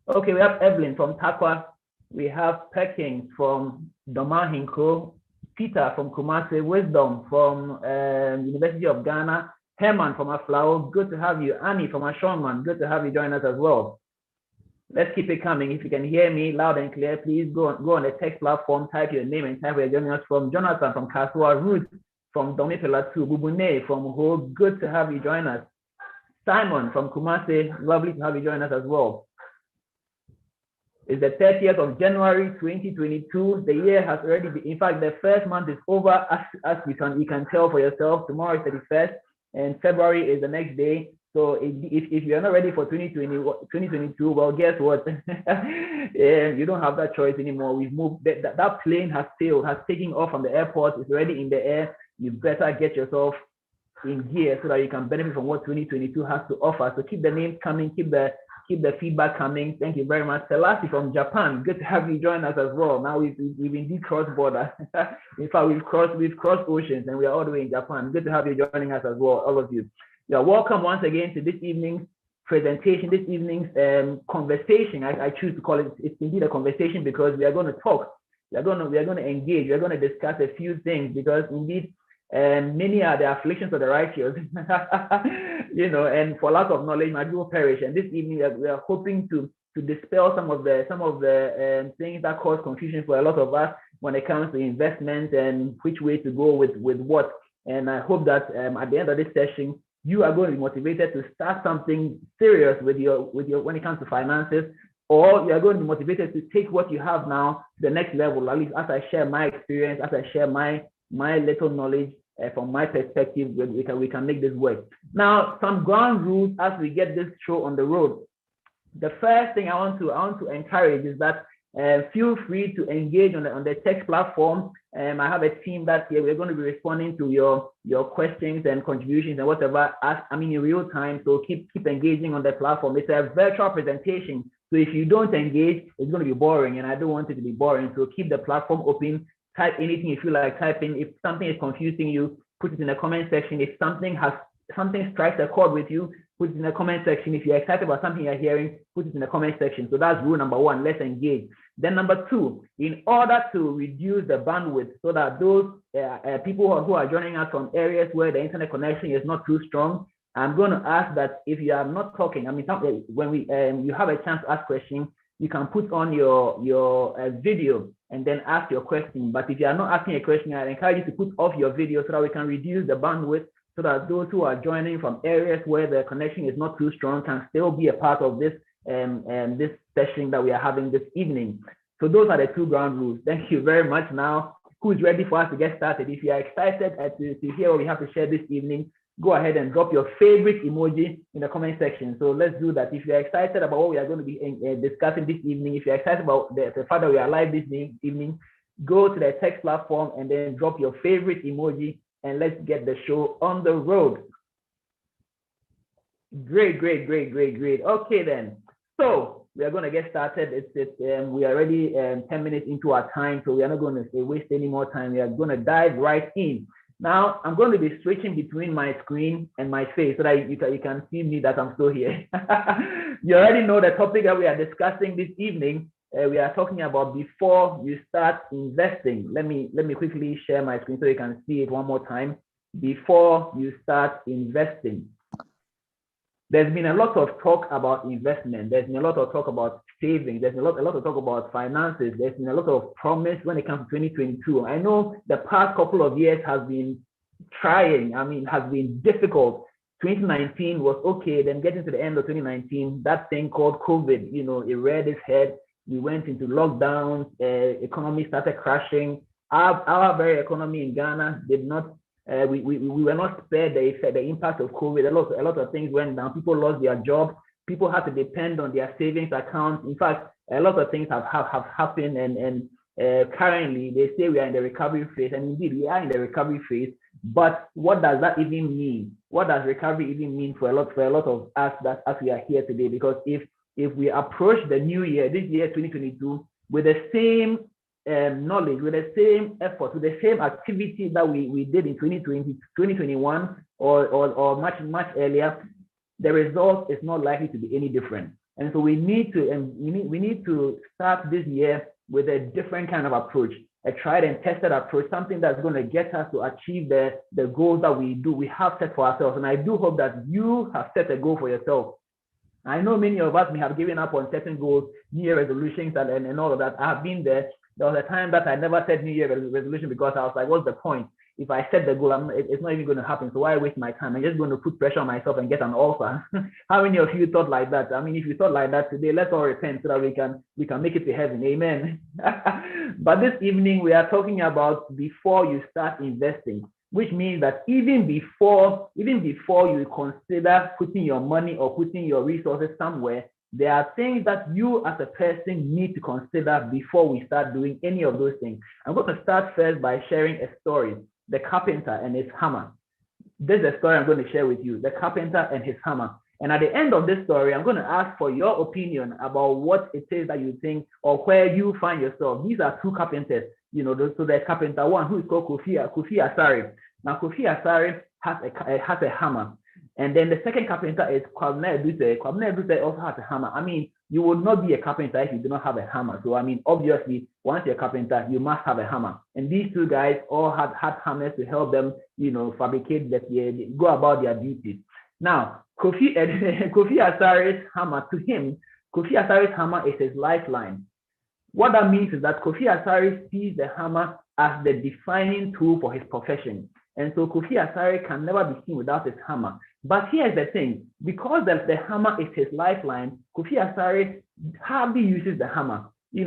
Okay, we have Evelyn from Takwa. We have Perkins from Domahinko. Peter from Kumasi. Wisdom from University of Ghana. Herman from Aflao. Good to have you. Annie from Ashorman. Good to have you join us as well. Let's keep it coming. If you can hear me loud and clear, please go on the text platform, type your name and type where you're joining us from. Jonathan from Kasua. Ruth from Domipela 2. Bubune from Ho. Good to have you join us. Simon from Kumasi. Lovely to have you join us as well. It's the 30th of January 2022. The year has already been, in fact, the first month is over, as you can tell for yourself. Tomorrow is 31st, and February is the next day. So if you're not ready for 2022, well, guess what? You don't have that choice anymore. We've moved, that plane has sailed, has taken off from the airport, it's already in the air. You better get yourself in gear so that you can benefit from what 2022 has to offer. So keep the names coming, keep the feedback coming. Thank you very much. Selassie from Japan, good to have you join us as well. Now we've indeed crossed borders. In fact, we've crossed oceans and we are all the way in Japan. Good to have you joining us as well, all of you. You're welcome once again to this evening's presentation, this evening's conversation. I choose to call it. It's indeed a conversation because we are going to talk. We are going to engage. We are going to discuss a few things because indeed many are the afflictions of the righteous, and for lack of knowledge, my people perish. And this evening, we are hoping to dispel some of the things that cause confusion for a lot of us when it comes to investment and which way to go with what. And I hope that at the end of this session, you are going to be motivated to start something serious with your when it comes to finances, or you are going to be motivated to take what you have now to the next level. At least as I share my experience, as I share my little knowledge from my perspective, we can make this work. Now, some ground rules as we get this show on the road. The first thing I want to encourage is that feel free to engage on the text platform. I have a team that we're going to be responding to your questions and contributions and whatever in real time. So keep engaging on the platform. It's a virtual presentation. So if you don't engage, it's going to be boring, and I don't want it to be boring. So keep the platform open. Type anything you feel like typing. If something is confusing you, put it in the comment section. If something strikes a chord with you, put it in the comment section. If you're excited about something you're hearing, put it in the comment section. So that's rule number one. Let's engage. Then number two, in order to reduce the bandwidth so that those people who are joining us from areas where the internet connection is not too strong, I'm going to ask that if you are not talking, when you have a chance to ask questions, you can put on your video and then ask your question. But if you are not asking a question, I encourage you to put off your video so that we can reduce the bandwidth, so that those who are joining from areas where the connection is not too strong can still be a part of this this session that we are having this evening. So those are the two ground rules. Thank you very much. Now, who's ready for us to get started? If you are excited to hear what we have to share this evening, go ahead and drop your favorite emoji in the comment section. So let's do that. If you're excited about what we are going to be discussing this evening, if you're excited about the fact that we are live this evening, go to the text platform and then drop your favorite emoji, and let's get the show on the road. Great. Okay then. So we are going to get started. We are already 10 minutes into our time, so we are not going to waste any more time. We are going to dive right in. Now, I'm going to be switching between my screen and my face so that you can see me that I'm still here. You already know the topic that we are discussing this evening. We are talking about before you start investing. Let me quickly share my screen so you can see it one more time. Before you start investing. There's been a lot of talk about investment. There's been a lot of talk about savings. There's a lot of talk about finances. There's been a lot of promise when it comes to 2022. I know the past couple of years has been trying. Has been difficult. 2019 was okay. Then getting to the end of 2019, that thing called COVID, it reared its head. We went into lockdowns. Economy started crashing. Our very economy in Ghana did not. We were not spared the impact of COVID. A lot of things went down. People lost their jobs. People had to depend on their savings accounts. In fact, a lot of things have happened, and currently they say we are in the recovery phase, and indeed we are in the recovery phase. But what does that even mean? What does recovery even mean for a lot of us as we are here today? Because if we approach the new year, this year 2022, with the same knowledge, with the same effort, with the same activity that we did in 2020, 2021, or much earlier, the result is not likely to be any different. And so we need to start this year with a different kind of approach, a tried and tested approach, something that's going to get us to achieve the goals that we have set for ourselves. And I do hope that you have set a goal for yourself. I know many of us may have given up on certain goals, New Year resolutions, and all of that. I have been there. There was a time that I never set New Year resolution because I was like, what's the point? If I set the goal, it's not even going to happen. So why waste my time? I'm just going to put pressure on myself and get an offer. How many of you thought like that? I mean, if you thought like that today, let's all repent so that we can make it to heaven. Amen. But this evening, we are talking about before you start investing, which means that even before you consider putting your money or putting your resources somewhere, there are things that you as a person need to consider before we start doing any of those things. I'm going to start first by sharing a story, the carpenter and his hammer. This is a story I'm going to share with you, the carpenter and his hammer. And at the end of this story, I'm going to ask for your opinion about what it is that you think or where you find yourself. These are two carpenters, so there's carpenter one who is called Kofi Asare. Now, Kofi Asare has a hammer. And then the second carpenter is Kwabena Eduse. Kwabena Eduse also has a hammer. I mean, you would not be a carpenter if you do not have a hammer. So, I mean, obviously, once you're a carpenter, you must have a hammer. And these two guys all had hammers to help them, fabricate go about their duties. Now, Kofi Asare's hammer, to him, Kofi Asare's hammer is his lifeline. What that means is that Kofi Asare sees the hammer as the defining tool for his profession. And so Kofi Asare can never be seen without his hammer. But here's the thing, because the hammer is his lifeline, Kofi Asare hardly uses the hammer. He's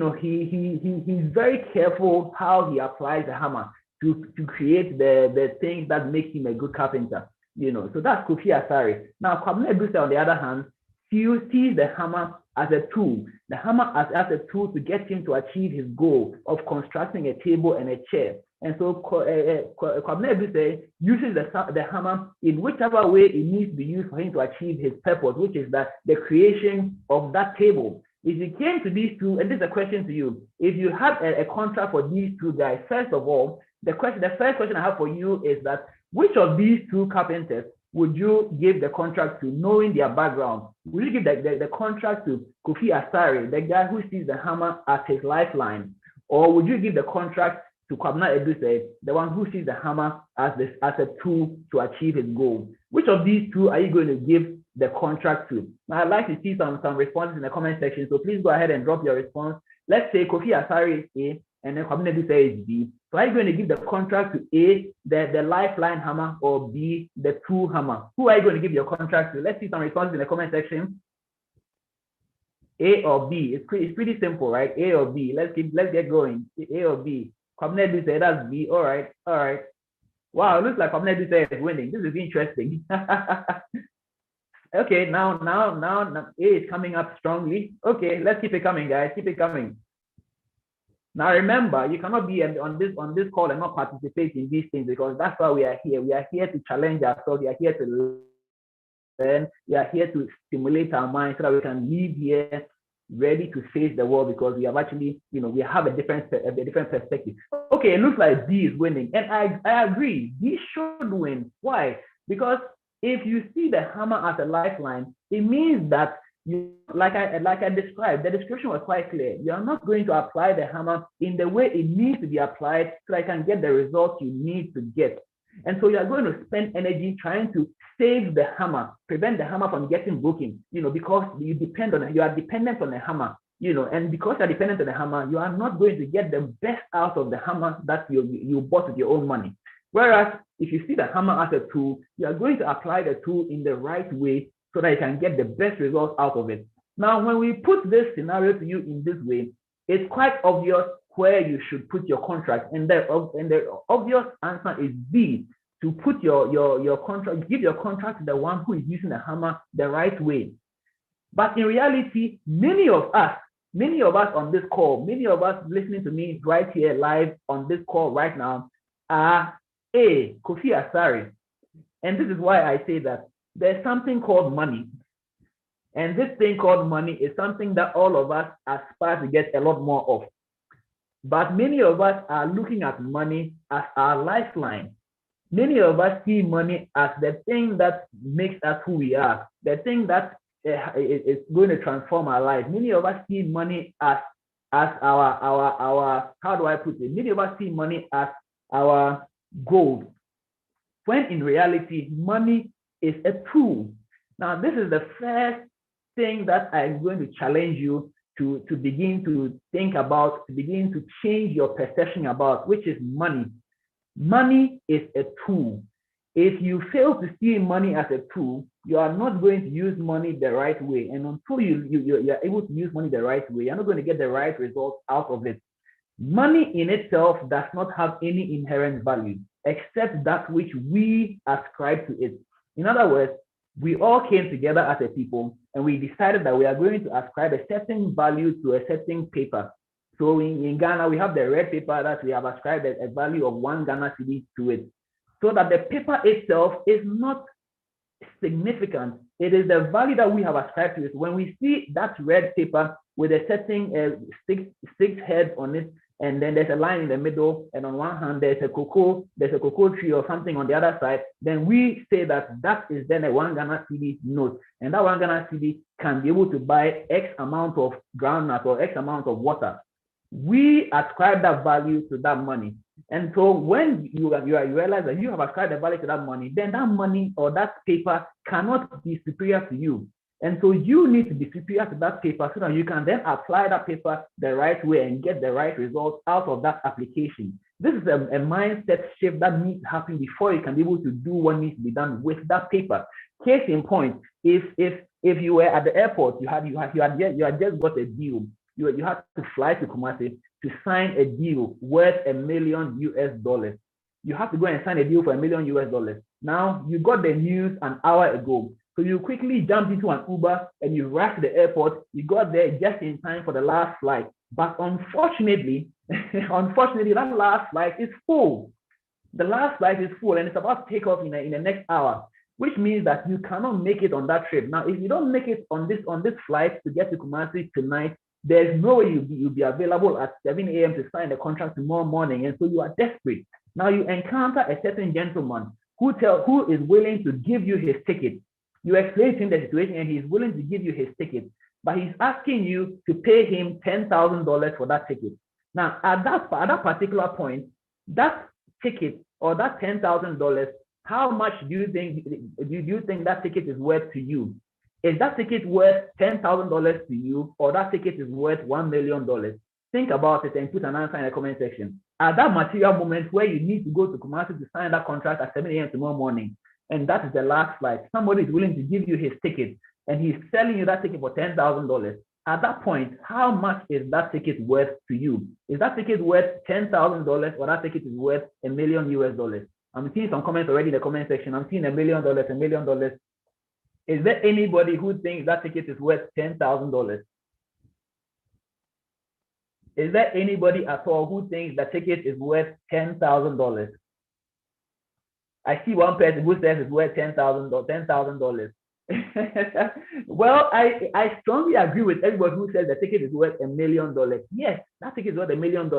very careful how he applies the hammer to create the things that make him a good carpenter. So that's Kofi Asare. Now, Kwabena Eduse, on the other hand, sees the hammer as a tool. The hammer as a tool to get him to achieve his goal of constructing a table and a chair. And so Kwabena Eduse uses the hammer in whichever way it needs to be used for him to achieve his purpose, which is that the creation of that table. If you came to these two, and this is a question to you, if you had a contract for these two guys, first of all, the first question I have for you is that which of these two carpenters would you give the contract to, knowing their background? Would you give the contract to Kofi Asare, the guy who sees the hammer as his lifeline? Or would you give the contract to Kwabena Eduse, the one who sees the hammer as a tool to achieve his goal? Which of these two are you going to give the contract to? Now, I'd like to see some responses in the comment section, so please go ahead and drop your response. Let's say Kofi Asare is A, and then Kwabena Eduse is B. So are you going to give the contract to A, the lifeline hammer, or B, the tool hammer? Who are you going to give your contract to? Let's see some responses in the comment section. A or B? It's pretty simple, right? A or B. Let's get going. A or B. Kwabena Eduse, that's B. All right. Wow, it looks like Kwabena Eduse is winning. This is interesting. Okay, now A is coming up strongly. Okay, let's keep it coming, guys. Keep it coming. Now remember, you cannot be on this call and not participate in these things, because that's why we are here. We are here to challenge ourselves. We are here to learn. We are here to stimulate our minds so that we can leave here ready to face the world, because we have actually, we have a different perspective. Okay, it looks like B is winning, and I agree. B should win. Why? Because if you see the hammer as a lifeline, it means that you, like I described, the description was quite clear. You are not going to apply the hammer in the way it needs to be applied so I can get the results you need to get. And so you are going to spend energy trying to save the hammer, prevent the hammer from getting broken, because you are dependent on the hammer, and because you're dependent on the hammer, you are not going to get the best out of the hammer that you bought with your own money. Whereas if you see the hammer as a tool, you are going to apply the tool in the right way so that you can get the best results out of it. Now, when we put this scenario to you in this way, it's quite obvious where you should put your contract. And the obvious answer is B, to put your contract, give your contract to the one who is using the hammer the right way. But in reality, many of us on this call, many of us listening to me right here live on this call right now are A, Kofi Asare. And this is why I say that there's something called money. And this thing called money is something that all of us aspire to get a lot more of. But many of us are looking at money as our lifeline. Many of us see money as the thing that makes us who we are, the thing that it's going to transform our lives. Many of us see money as our how do I put it? Many of us see money as our gold, when in reality, money is a tool. Now, this is the first thing that I'm going to challenge you to begin to think about, to begin to change your perception about, which is money. Money is a tool. If you fail to see money as a tool, you are not going to use money the right way. And until you're able to use money the right way, you're not going to get the right results out of it. Money in itself does not have any inherent value except that which we ascribe to it. In other words, we all came together as a people and we decided that we are going to ascribe a certain value to a certain paper. So in Ghana, we have the red paper that we have ascribed a value of 1 Ghana cedi to it. So that the paper itself is not significant. It is the value that we have ascribed to it. When we see that red paper with a certain six heads on it, and then there's a line in the middle, and on one hand there's a cocoa tree or something on the other side, then we say that is then a 1 Ghana cedi note, and that 1 Ghana cedi can be able to buy X amount of groundnut or X amount of water. We ascribe that value to that money. And so when you realize that you have ascribed the value to that money, then that money or that paper cannot be superior to you. And so you need to be superior to that paper so that you can then apply that paper the right way and get the right results out of that application. This is a mindset shift that needs to happen before you can be able to do what needs to be done with that paper. Case in point, if you were at the airport, you had just got a deal. You had to fly to Kumasi to sign a deal worth $1 million. You have to go and sign a deal for $1 million. Now, you got the news an hour ago. So you quickly jumped into an Uber and you rushed to the airport. You got there just in time for the last flight. But unfortunately, that last flight is full. The last flight is full and it's about to take off in the next hour, which means that you cannot make it on that trip. Now, if you don't make it on this flight to get to Kumasi tonight, there's no way you'll be available at 7 a.m. to sign the contract tomorrow morning. And so you are desperate. Now you encounter a certain gentleman who is willing to give you his ticket. You explain to him the situation and he's willing to give you his ticket, but he's asking you to pay him $10,000 for that ticket. Now, at that particular point, that ticket or that $10,000, how much do you think that ticket is worth to you? Is that ticket worth $10,000 to you, or that ticket is worth $1 million? Think about it and put an answer in the comment section. At that material moment where you need to go to Kumasi to sign that contract at 7 a.m. tomorrow morning, and that is the last flight, somebody is willing to give you his ticket, and he's selling you that ticket for $10,000. At that point, how much is that ticket worth to you? Is that ticket worth $10,000, or that ticket is worth $1 million? I'm seeing some comments already in the comment section. I'm seeing $1 million, $1 million. Is there anybody who thinks that ticket is worth $10,000? Is there anybody at all who thinks that ticket is worth $10,000? I see one person who says it's worth $10,000. Well, I strongly agree with everybody who says the ticket is worth $1 million. Yes, that ticket is worth $1 million.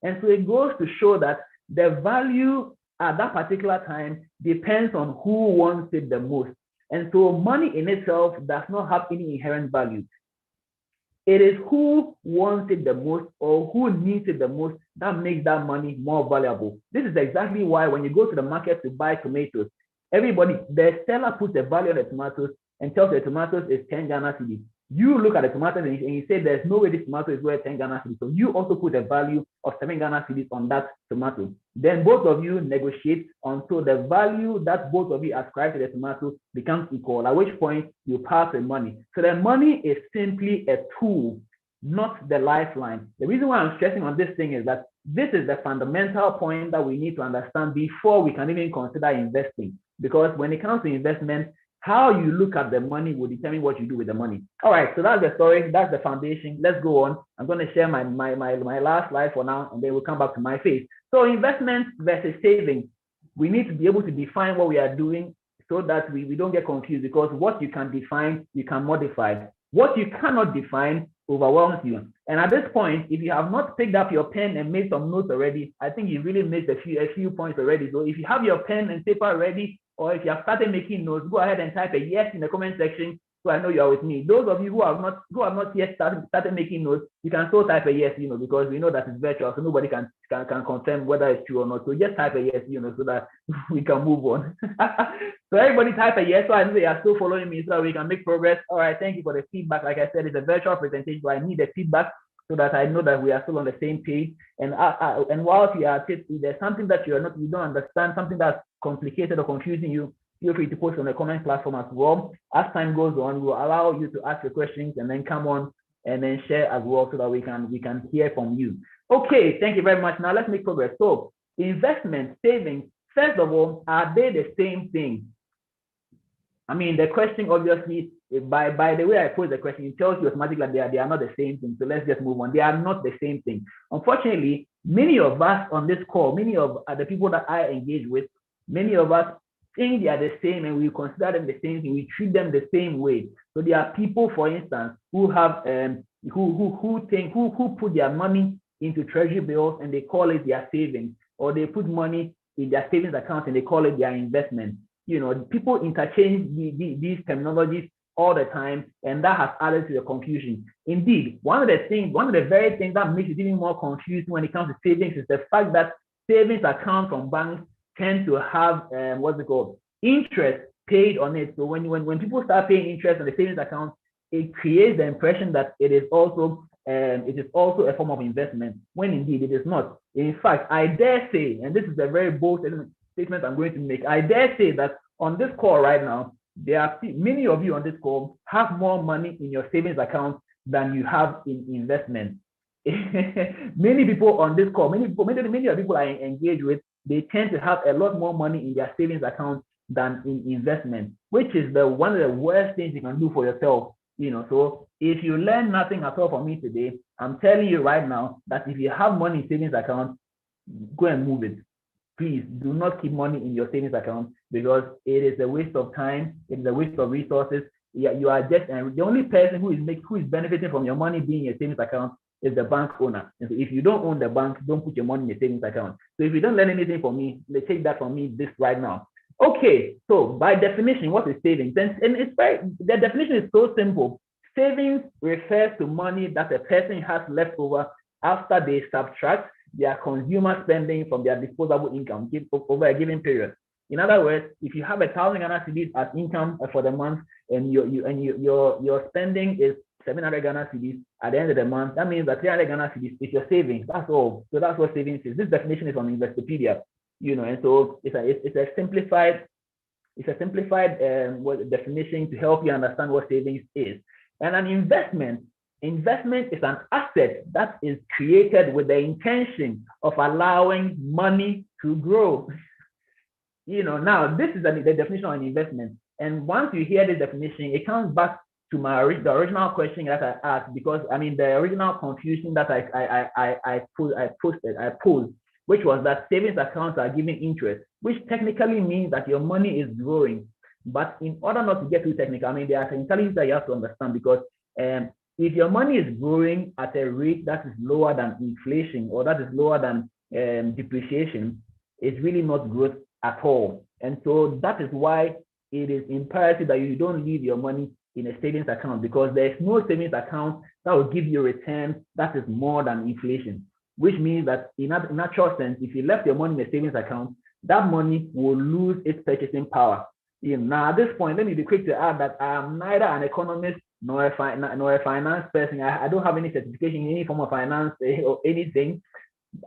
And so it goes to show that the value at that particular time depends on who wants it the most. And so money in itself does not have any inherent value. It is who wants it the most or who needs it the most that makes that money more valuable. This is exactly why when you go to the market to buy tomatoes, the seller puts a value on the tomatoes and tells the tomatoes is 10 Ghana cedis. You look at the tomatoes and you say there's no way this tomato is worth 10 Ghana cedis. So you also put a value of 7 Ghana cedis on that tomato. Then both of you negotiate until the value that both of you ascribe to the tomato becomes equal, at which point you pass the money. So the money is simply a tool, not the lifeline. The reason why I'm stressing on this thing is that this is the fundamental point that we need to understand before we can even consider investing. Because when it comes to investment, how you look at the money will determine what you do with the money. All right, so that's the story, that's the foundation. Let's go on. I'm going to share my last slide for now, and then we'll come back to my face. So investment versus saving. We need to be able to define what we are doing so that we don't get confused, because what you can define, you can modify. What you cannot define overwhelms you. And at this point, if you have not picked up your pen and made some notes already, I think you really missed a few points already. So if you have your pen and paper ready, or if you have started making notes, go ahead and type a yes in the comment section so I know you are with me. Those of you who have not yet started making notes, you can still type a yes, because we know that it's virtual, so nobody can confirm whether it's true or not. So just type a yes, so that we can move on. So everybody type a yes, so I know you are still following me, so that we can make progress. All right, thank you for the feedback. Like I said, it's a virtual presentation, so I need the feedback so that I know that we are still on the same page. And whilst you are if there's something that you don't understand, something that's complicated or confusing you, feel free to post on the comment platform as well. As time goes on, we'll allow you to ask your questions and then come on and then share as well, so that we can hear from you. Okay, thank you very much. Now let's make progress. So investment, savings, first of all, are they the same thing? I mean, the question obviously, by the way I pose the question, it tells you automatically that they are not the same thing. So let's just move on. They are not the same thing. Unfortunately, many of us on this call, many of the people that I engage with, many of us think they are the same, and we consider them the same thing. We treat them the same way. So there are people, for instance, who have who put their money into treasury bills and they call it their savings, or they put money in their savings account and they call it their investment. People interchange these terminologies all the time, and that has added to the confusion. Indeed, one of the very things that makes it even more confusing when it comes to savings is the fact that savings accounts from banks tend to have interest paid on it. So when people start paying interest on the savings account, it creates the impression that it is also a form of investment, when indeed it is not. In fact, I dare say, and this is a very bold statement I'm going to make, I dare say that on this call right now, there are many of you on this call have more money in your savings account than you have in investment. Many people on this call, many of the people I engage with, they tend to have a lot more money in their savings account than in investment, which is one of the worst things you can do for yourself. So if you learn nothing at all from me today, I'm telling you right now that if you have money in savings account, go and move it. Please do not keep money in your savings account, because it is a waste of time. It is a waste of resources. You are just, and the only person who is benefiting from your money being in a savings account is the bank owner. And so if you don't own the bank, don't put your money in a savings account. So if you don't learn anything from me, let's take that from me this right now. Okay, so by definition, what is savings? And the definition is so simple. Savings refers to money that a person has left over after they subtract their consumer spending from their disposable income over a given period. In other words, if you have 1,000 Ghana cedis as income for the month, and your spending is 700 Ghana cedis at the end of the month, that means that 300 Ghana cedis is your savings. That's all. So that's what savings is. This definition is on Investopedia, and so it's a simplified definition to help you understand what savings is. And an investment is an asset that is created with the intention of allowing money to grow. Now this is the definition of an investment. And once you hear this definition, it comes back to the original question that I asked, because the original confusion that I posed, which was that savings accounts are giving interest, which technically means that your money is growing. But in order not to get too technical, there are technicalities that you have to understand, because if your money is growing at a rate that is lower than inflation, or that is lower than depreciation, it's really not growth at all. And so that is why it is imperative that you don't leave your money in a savings account, because there is no savings account that will give you a return that is more than inflation, which means that in a natural sense, if you left your money in a savings account, that money will lose its purchasing power. Now, at this point, let me be quick to add that I am neither an economist nor a finance person. I don't have any certification in any form of finance or anything.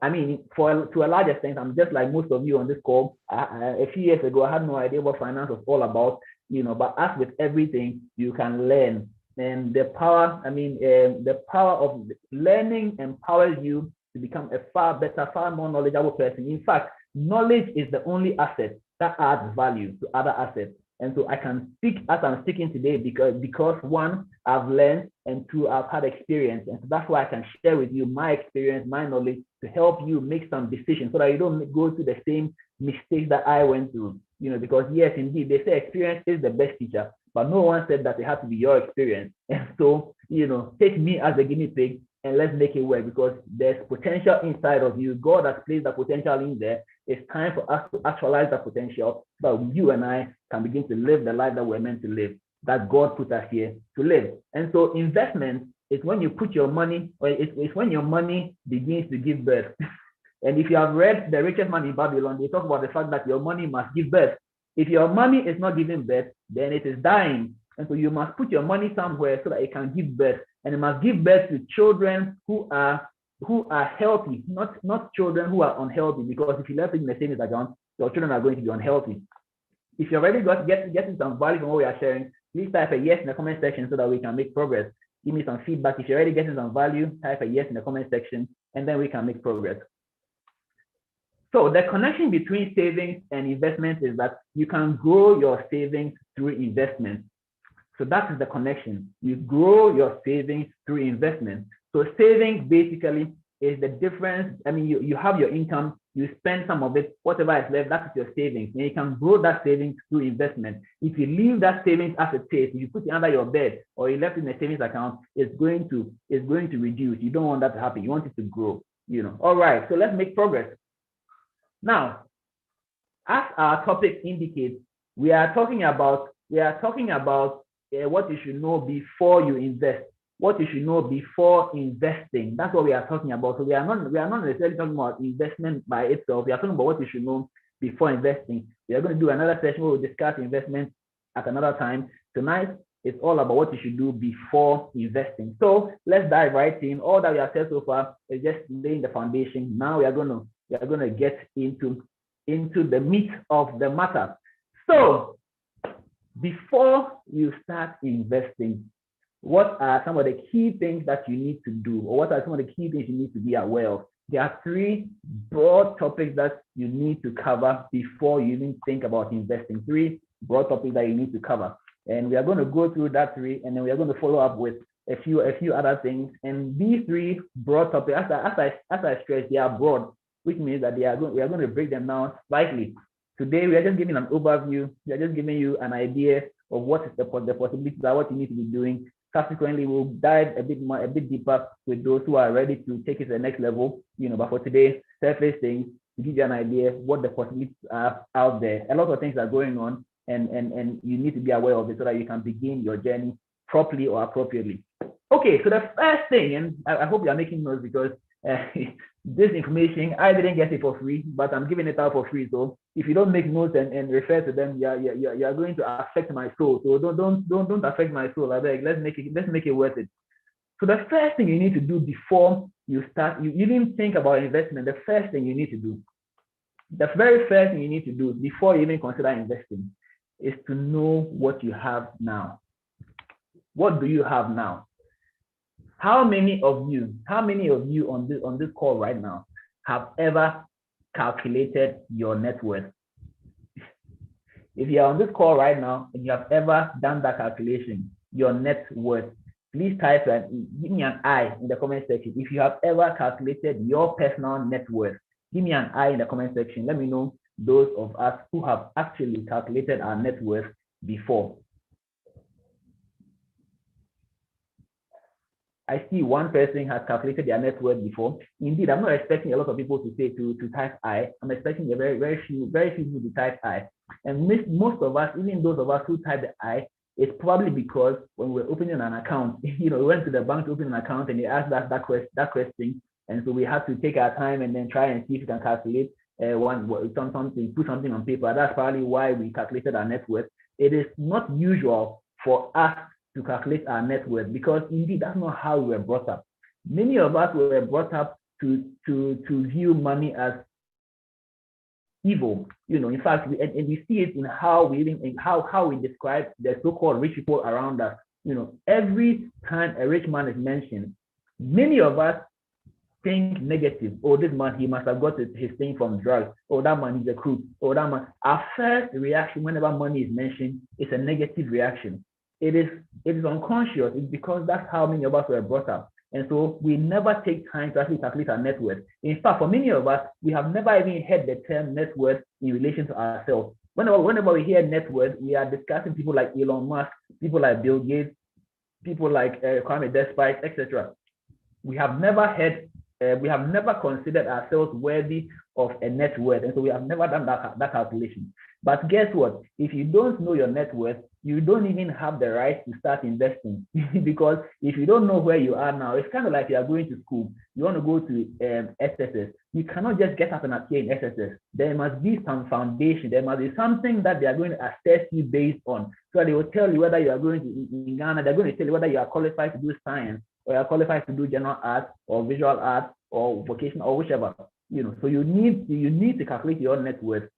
To a large extent, I'm just like most of you on this call. A few years ago, I had no idea what finance was all about, but as with everything, you can learn. And the power of learning empowers you to become a far better, far more knowledgeable person. In fact, knowledge is the only asset that adds value to other assets. And so I can speak as I'm speaking today because one, I've learned, and two, I've had experience. And so that's why I can share with you my experience, my knowledge, to help you make some decisions so that you don't go through the same mistakes that I went through. Because yes, indeed, they say experience is the best teacher, but no one said that it has to be your experience. And so, take me as a guinea pig and let's make it work, because there's potential inside of you. God has placed the potential in there. It's time for us to actualize that potential so that you and I can begin to live the life that we're meant to live. that God put us here to live. And so investment is when you put your money, or it's when your money begins to give birth. And if you have read The Richest Man in Babylon, they talk about the fact that your money must give birth. If your money is not giving birth, then it is dying. And so you must put your money somewhere so that it can give birth. And it must give birth to children who are healthy, not children who are unhealthy, because if you left it in the savings account, your children are going to be unhealthy. If you're already getting some value from what we are sharing, please type a yes in the comment section so that we can make progress. Give me some feedback. If you're already getting some value, type a yes in the comment section, and then we can make progress. So the connection between savings and investment is that you can grow your savings through investment. So that is the connection. You grow your savings through investment. So savings basically is the difference. I mean, you have your income, you spend some of it, whatever is left, that's your savings. And you can grow that savings through investment. If you leave that savings as it is, if you put it under your bed or you left it in a savings account, it's going to reduce. You don't want that to happen. You want it to grow. All right. So let's make progress. Now, as our topic indicates, we are talking about what you should know before you invest. What you should know before investing. That's what we are talking about. So we are not necessarily talking about investment by itself. We are talking about what you should know before investing. We are going to do another session where we'll discuss investment at another time. Tonight, it's all about what you should do before investing. So let's dive right in. All that we have said so far is just laying the foundation. Now we are going to get into the meat of the matter. So before you start investing, what are some of the key things that you need to do, or what are some of the key things you need to be aware of? There are 3 broad topics that you need to cover before you even think about investing. 3 broad topics that you need to cover, and we are going to go through that 3, and then we are going to follow up with a few other things. And these 3 broad topics, as I stress, they are broad, which means that we are going to break them down slightly. Today, we are just giving an overview. We are just giving you an idea of what is the possibilities, what you need to be doing. Subsequently, we'll dive a bit deeper with those who are ready to take it to the next level. But for today, surface things to give you an idea what the possibilities are out there. A lot of things are going on, and you need to be aware of it so that you can begin your journey properly or appropriately. Okay, so the first thing, and I hope you are making notes, because this information, I didn't get it for free, but I'm giving it out for free. So if you don't make notes and refer to them, you're going to affect my soul. So don't affect my soul. I beg. Let's make it worth it. So the first thing you need to do before you start, you even think about investment. The first thing you need to do, the very first thing you need to do before you even consider investing, is to know what you have now. What do you have now? How many of you on this call right now have ever calculated your net worth? If you are on this call right now and you have ever done that calculation, your net worth, please type and give me an I in the comment section. If you have ever calculated your personal net worth, give me an I in the comment section. Let me know those of us who have actually calculated our net worth before. I see one person has calculated their net worth before. Indeed, I'm not expecting a lot of people to type I. I'm expecting a very few people to type I. And most of us, even those of us who type the I, it's probably because when we're opening an account, we went to the bank to open an account and they asked us that question. And so we had to take our time and then try and see if we can calculate put something on paper. That's probably why we calculated our net worth. It is not usual for us to calculate our net worth, because indeed that's not how we were brought up. Many of us were brought up to view money as evil. In fact, we see it in how we describe the so-called rich people around us. Every time a rich man is mentioned, many of us think negative. Oh, this man, he must have got his thing from drugs. Oh, that man is a crook. Oh, that man. Our first reaction whenever money is mentioned is a negative reaction. It is unconscious. It's because that's how many of us were brought up. And so we never take time to actually calculate our net worth. In fact, for many of us, we have never even heard the term net worth in relation to ourselves. Whenever we hear net worth, we are discussing people like Elon Musk, people like Bill Gates, people like Kwame Despite, etc. We have never heard we have never considered ourselves worthy of a net worth, and so we have never done that calculation. But guess what? If you don't know your net worth, you don't even have the right to start investing because if you don't know where you are now, it's kind of like you are going to school. You want to go to SSS. You cannot just get up and appear in SSS. There must be some foundation. There must be something that they are going to assess you based on. So they will tell you whether you are going to, in Ghana, they're going to tell you whether you are qualified to do science or you are qualified to do general arts or visual arts or vocational or whichever. So you need to calculate your net worth,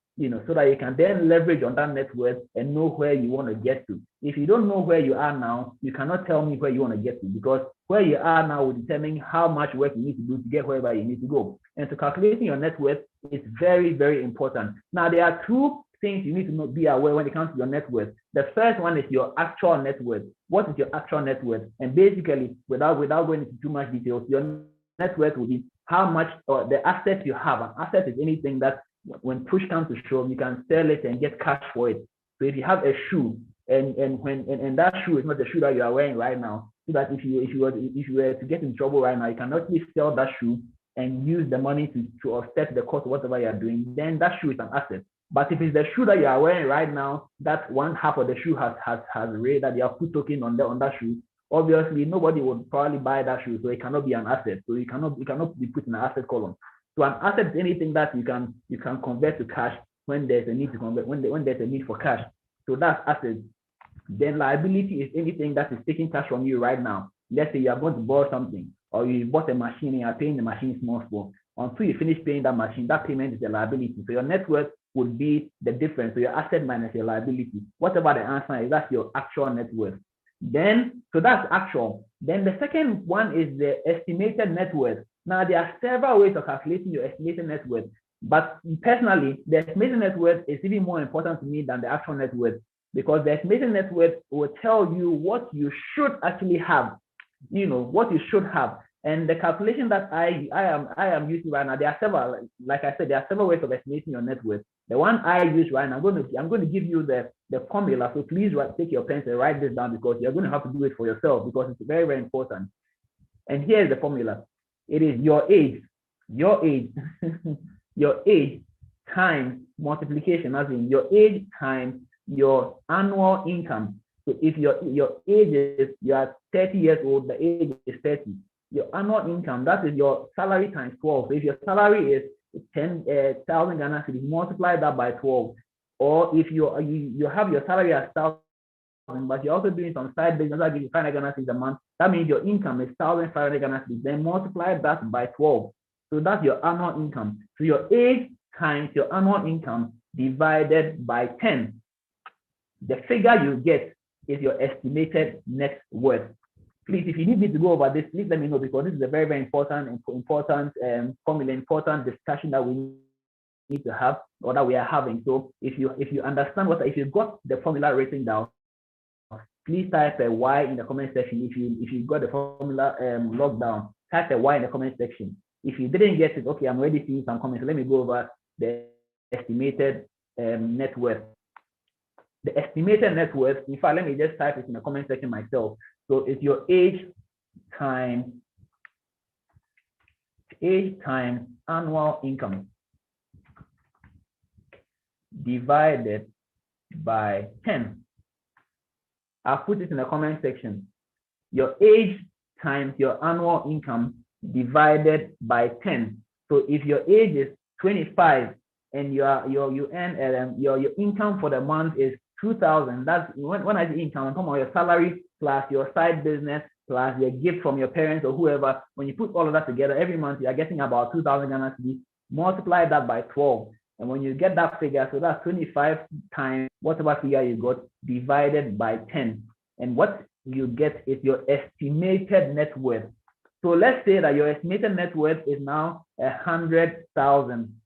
so that you can then leverage on that net worth and know where you want to get to. If you don't know where you are now, you cannot tell me where you want to get to, because where you are now will determine how much work you need to do to get wherever you need to go. And so calculating your net worth is very, very important. Now, there are two things you need to be aware when it comes to your net worth. The first one is your actual net worth. What is your actual net worth? And basically, without going into too much details, your net worth will be how much, or the assets you have. An asset is anything that when push comes to shove, you can sell it and get cash for it. So if you have a shoe and that shoe is not the shoe that you are wearing right now, so that if you were to get in trouble right now, you can actually sell that shoe and use the money to offset the cost of whatever you are doing, then that shoe is an asset. But if it's the shoe that you are wearing right now, that one half of the shoe has raised, that you have put token on that shoe, obviously nobody would probably buy that shoe, so it cannot be an asset. So it cannot be put in an asset column. So an asset is anything that you can convert to cash when there's a need to convert, when there's a need for cash. So that's asset. Then liability is anything that is taking cash from you right now. Let's say you are going to borrow something, or you bought a machine and you are paying the machine small. Until you finish paying that machine, that payment is a liability. So your net worth would be the difference. So your asset minus your liability. Whatever the answer is, that's your actual net worth. Then, so that's actual. Then the second one is the estimated net worth. Now, there are several ways of calculating your estimated net worth, but personally, the estimated net worth is even more important to me than the actual net worth, because the estimated net worth will tell you what you should actually have, what you should have. And the calculation that I am using right now, there are several, like I said, there are several ways of estimating your net worth. The one I use right now, I'm going to give you the formula. So please take your pen and write this down, because you're going to have to do it for yourself, because it's very, very important. And here's the formula. It is your age times multiplication, as in your age times your annual income. So if your age is, you are 30 years old, the age is 30. Your annual income, that is your salary times 12. So if your salary is 10,000 Ghana cedis, multiply that by 12. Or if you have your salary as 1,000, but you're also doing some side business that gives you 500 Ghana cedis a month, that means your income is 1,500 Ghana cedis. Then multiply that by 12. So that's your annual income. So your age times your annual income divided by 10. The figure you get is your estimated net worth. Please, if you need me to go over this, please let me know, because this is a very, very important formula, important discussion that we need to have, or that we are having. So if you understand if you got the formula written down, please type a Y in the comment section. If you got the formula locked down, type a Y in the comment section. If you didn't get it, okay, I'm already seeing some comments. So let me go over the estimated net worth. The estimated net worth, in fact, let me just type it in the comment section myself. So it's your age times annual income divided by 10. I'll put it in the comment section. Your age times your annual income divided by 10. So if your age is 25 and you earn your income for the month is 2,000, that's when I say income, I'm talking about your salary plus your side business plus your gift from your parents or whoever. When you put all of that together, every month you are getting about 2,000 Ghana cedis. Multiply that by 12. And when you get that figure, so that's 25 times whatever figure you got divided by 10. And what you get is your estimated net worth. So let's say that your estimated net worth is now 100,000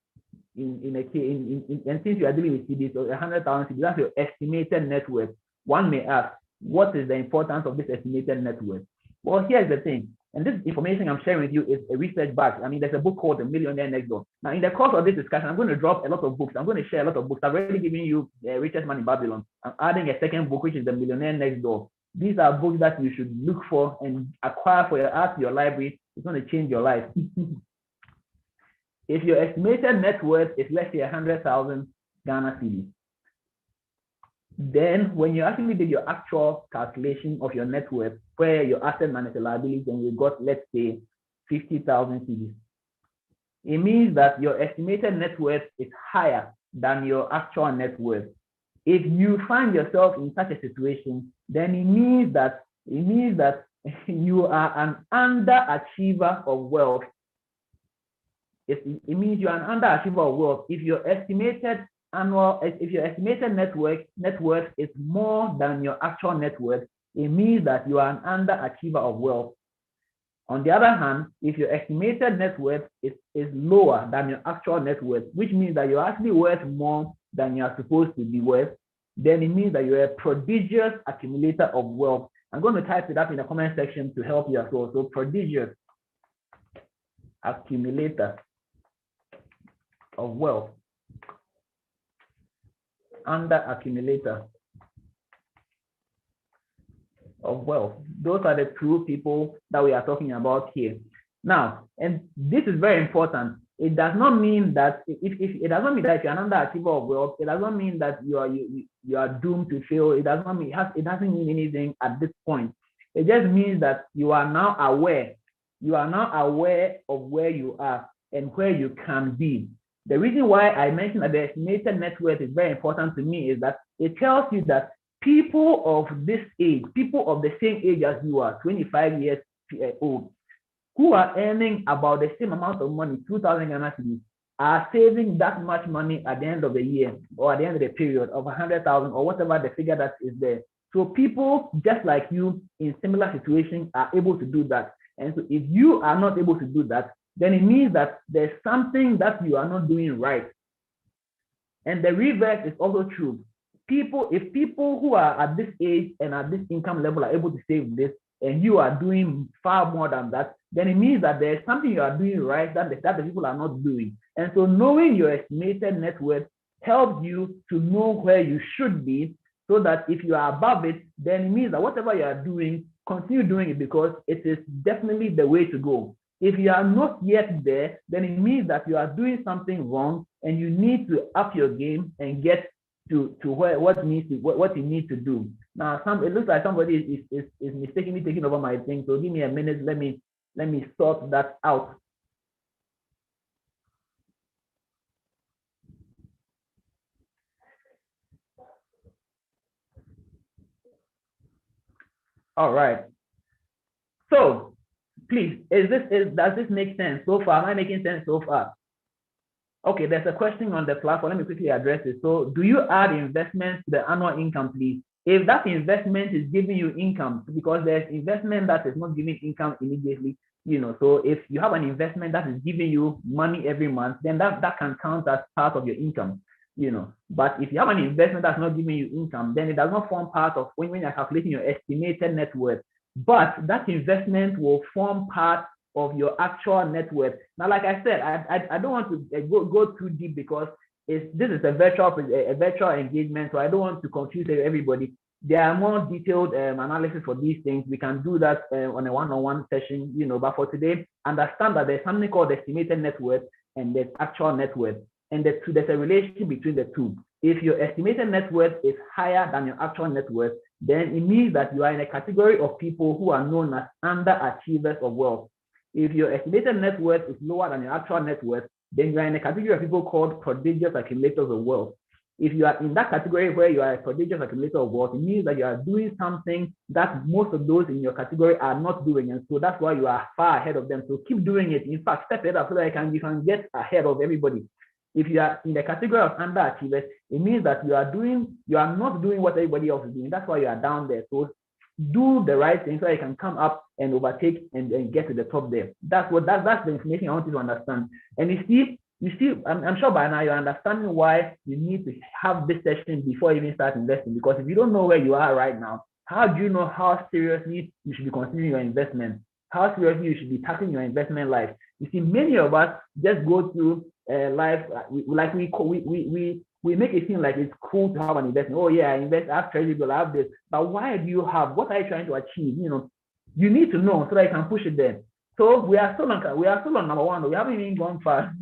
and since you are dealing with CDs, so 100,000 CDs, that's your estimated net worth. One may ask, what is the importance of this estimated net worth? Well, here's the thing. And this information I'm sharing with you is a research back. I mean, there's a book called The Millionaire Next Door. Now, in the course of this discussion, I'm going to drop a lot of books. I'm going to share a lot of books. I've already given you Richest Man in Babylon. I'm adding a second book, which is The Millionaire Next Door. These are books that you should look for and acquire for your library. It's going to change your life. If your estimated net worth is, let's say, 100,000 Ghana cedis, then when you actually did your actual calculation of your net worth, where your asset minus your liability, and you got, let's say, 50,000 cedis, it means that your estimated net worth is higher than your actual net worth. If you find yourself in such a situation, then it means that you are an underachiever of wealth. It means you're an underachiever of wealth. If your estimated net worth is more than your actual net worth, it means that you are an underachiever of wealth. On the other hand, if your estimated net worth is lower than your actual net worth, which means that you're actually worth more than you're supposed to be worth, then it means that you're a prodigious accumulator of wealth. I'm going to type it up in the comment section to help you as well. So prodigious accumulator of wealth, under accumulator of wealth. Those are the two people that we are talking about here. Now, and this is very important. It does not mean that if you're an underachiever of wealth, it does not mean that you are doomed to fail. It does not mean it doesn't mean anything at this point. It just means that you are now aware. You are now aware of where you are and where you can be. The reason why I mentioned that the estimated net worth is very important to me is that it tells you that people of this age, people of the same age as you are, 25 years old, who are earning about the same amount of money, 2,000 Ghana cedis, are saving that much money at the end of the year or at the end of the period of 100,000 or whatever the figure that is there. So people just like you in similar situations are able to do that. And so if you are not able to do that, then it means that there's something that you are not doing right. And the reverse is also true. If people who are at this age and at this income level are able to save this, and you are doing far more than that, then it means that there's something you are doing right that the people are not doing. And so knowing your estimated net worth helps you to know where you should be, so that if you are above it, then it means that whatever you are doing, continue doing it, because it is definitely the way to go. If you are not yet there, then it means that you are doing something wrong and you need to up your game and get to what you need to do. Now, it looks like somebody is mistakenly taking over my thing. So give me a minute. Let me sort that out. All right. So please, does this make sense so far? Am I making sense so far? Okay, there's a question on the platform. Let me quickly address it. So do you add investments to the annual income, please? If that investment is giving you income, because there's investment that is not giving income immediately, so if you have an investment that is giving you money every month, then that can count as part of your income, But if you have an investment that's not giving you income, then it does not form part of when you're calculating your estimated net worth. But that investment will form part of your actual net worth. Now, like I said, I don't want to go too deep, because this is a virtual engagement, so I don't want to confuse everybody. There are more detailed analysis for these things. We can do that on a one-on-one session, But for today, understand that there's something called estimated net worth and there's actual net worth, and there's a relation between the two. If your estimated net worth is higher than your actual net worth, then it means that you are in a category of people who are known as underachievers of wealth. If your estimated net worth is lower than your actual net worth, then you are in a category of people called prodigious accumulators of wealth. If you are in that category where you are a prodigious accumulator of wealth, it means that you are doing something that most of those in your category are not doing, and so that's why you are far ahead of them. So keep doing it. In fact, step it up so that you can get ahead of everybody. If you are in the category of underachievers, it means that you are not doing what everybody else is doing. That's why you are down there. So do the right thing so that you can come up and overtake and get to the top there. That's the information I want you to understand. And you see, I'm sure by now you're understanding why you need to have this session before you even start investing. Because if you don't know where you are right now, how do you know how seriously you should be considering your investment? How seriously you should be tackling your investment life? You see, many of us just go through life like we we make it seem like it's cool to have an investment. Oh yeah, I invest, I have treasury bill, I have this. But why do you have? What are you trying to achieve? You need to know so that you can push it there. So we are still on number one. We haven't even gone far.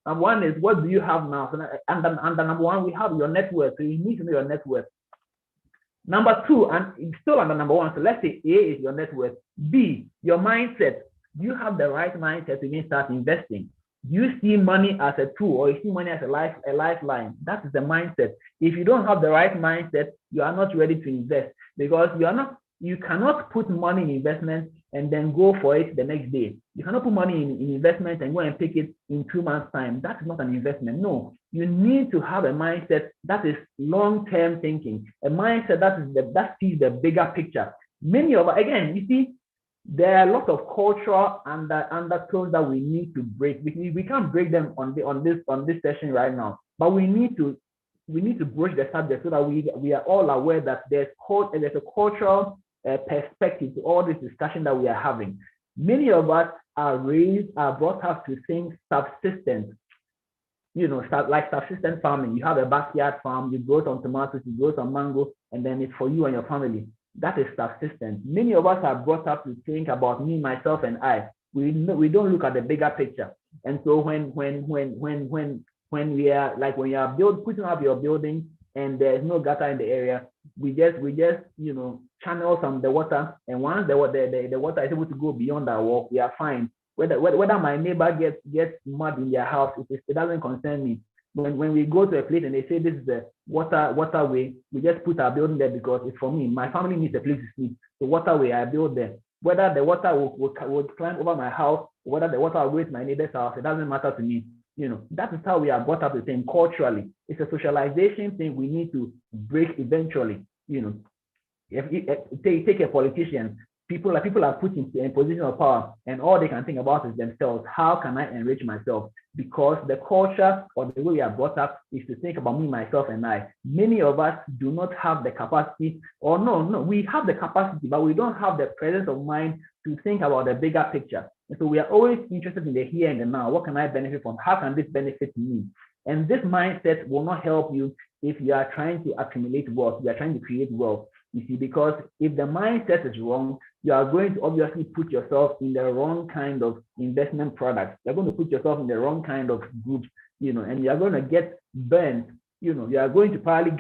Number one is, what do you have now? So under number one, we have your net worth. So you need to know your net worth. Number two, and it's still under number one. So let's say A is your net worth. B, your mindset. Do you have the right mindset to even start investing? Do you see money as a tool, or you see money as a lifeline? That is the mindset. If you don't have the right mindset, you are not ready to invest, because you cannot put money in investment and then go for it the next day. You cannot put money in investment and go and pick it in 2 months' time. That is not an investment. No, you need to have a mindset that is long-term thinking, a mindset that sees the bigger picture. Many of us, again, you see, there are a lot of cultural undertones that we need to break. We can't break them on this session right now, but we need to broach the subject so that we are all aware that there's a cultural perspective to all this discussion that we are having. Many of us are brought up to think subsistence, like subsistence farming. You have a backyard farm, you grow some tomatoes, you grow some mango, and then it's for you and your family. That is subsistence. Many of us are brought up to think about me, myself, and I. We don't look at the bigger picture. And so when we are like, when you are putting up your building and there's no gutter in the area, we just channel some the water, and once the water is able to go beyond our wall, we are fine. Whether my neighbor gets mud in their house, it doesn't concern me. When we go to a place and they say this is the waterway, we just put our building there because it's for me. My family needs a place to sleep. The waterway, I build there. Whether the water will climb over my house, whether the water will go to my neighbor's house, it doesn't matter to me. That is how we are brought up the same culturally. It's a socialization thing we need to break eventually. If you take a politician, people are put in a position of power, and all they can think about is themselves. How can I enrich myself? Because the culture or the way we are brought up is to think about me, myself, and I. Many of us do not have the capacity, or no, we have the capacity, but we don't have the presence of mind to think about the bigger picture. And so we are always interested in the here and the now. What can I benefit from? How can this benefit me? And this mindset will not help you if you are trying to accumulate wealth, you are trying to create wealth. You see, because if the mindset is wrong, you are going to obviously put yourself in the wrong kind of investment products. You're going to put yourself in the wrong kind of groups, and you're going to get burnt. You are going to probably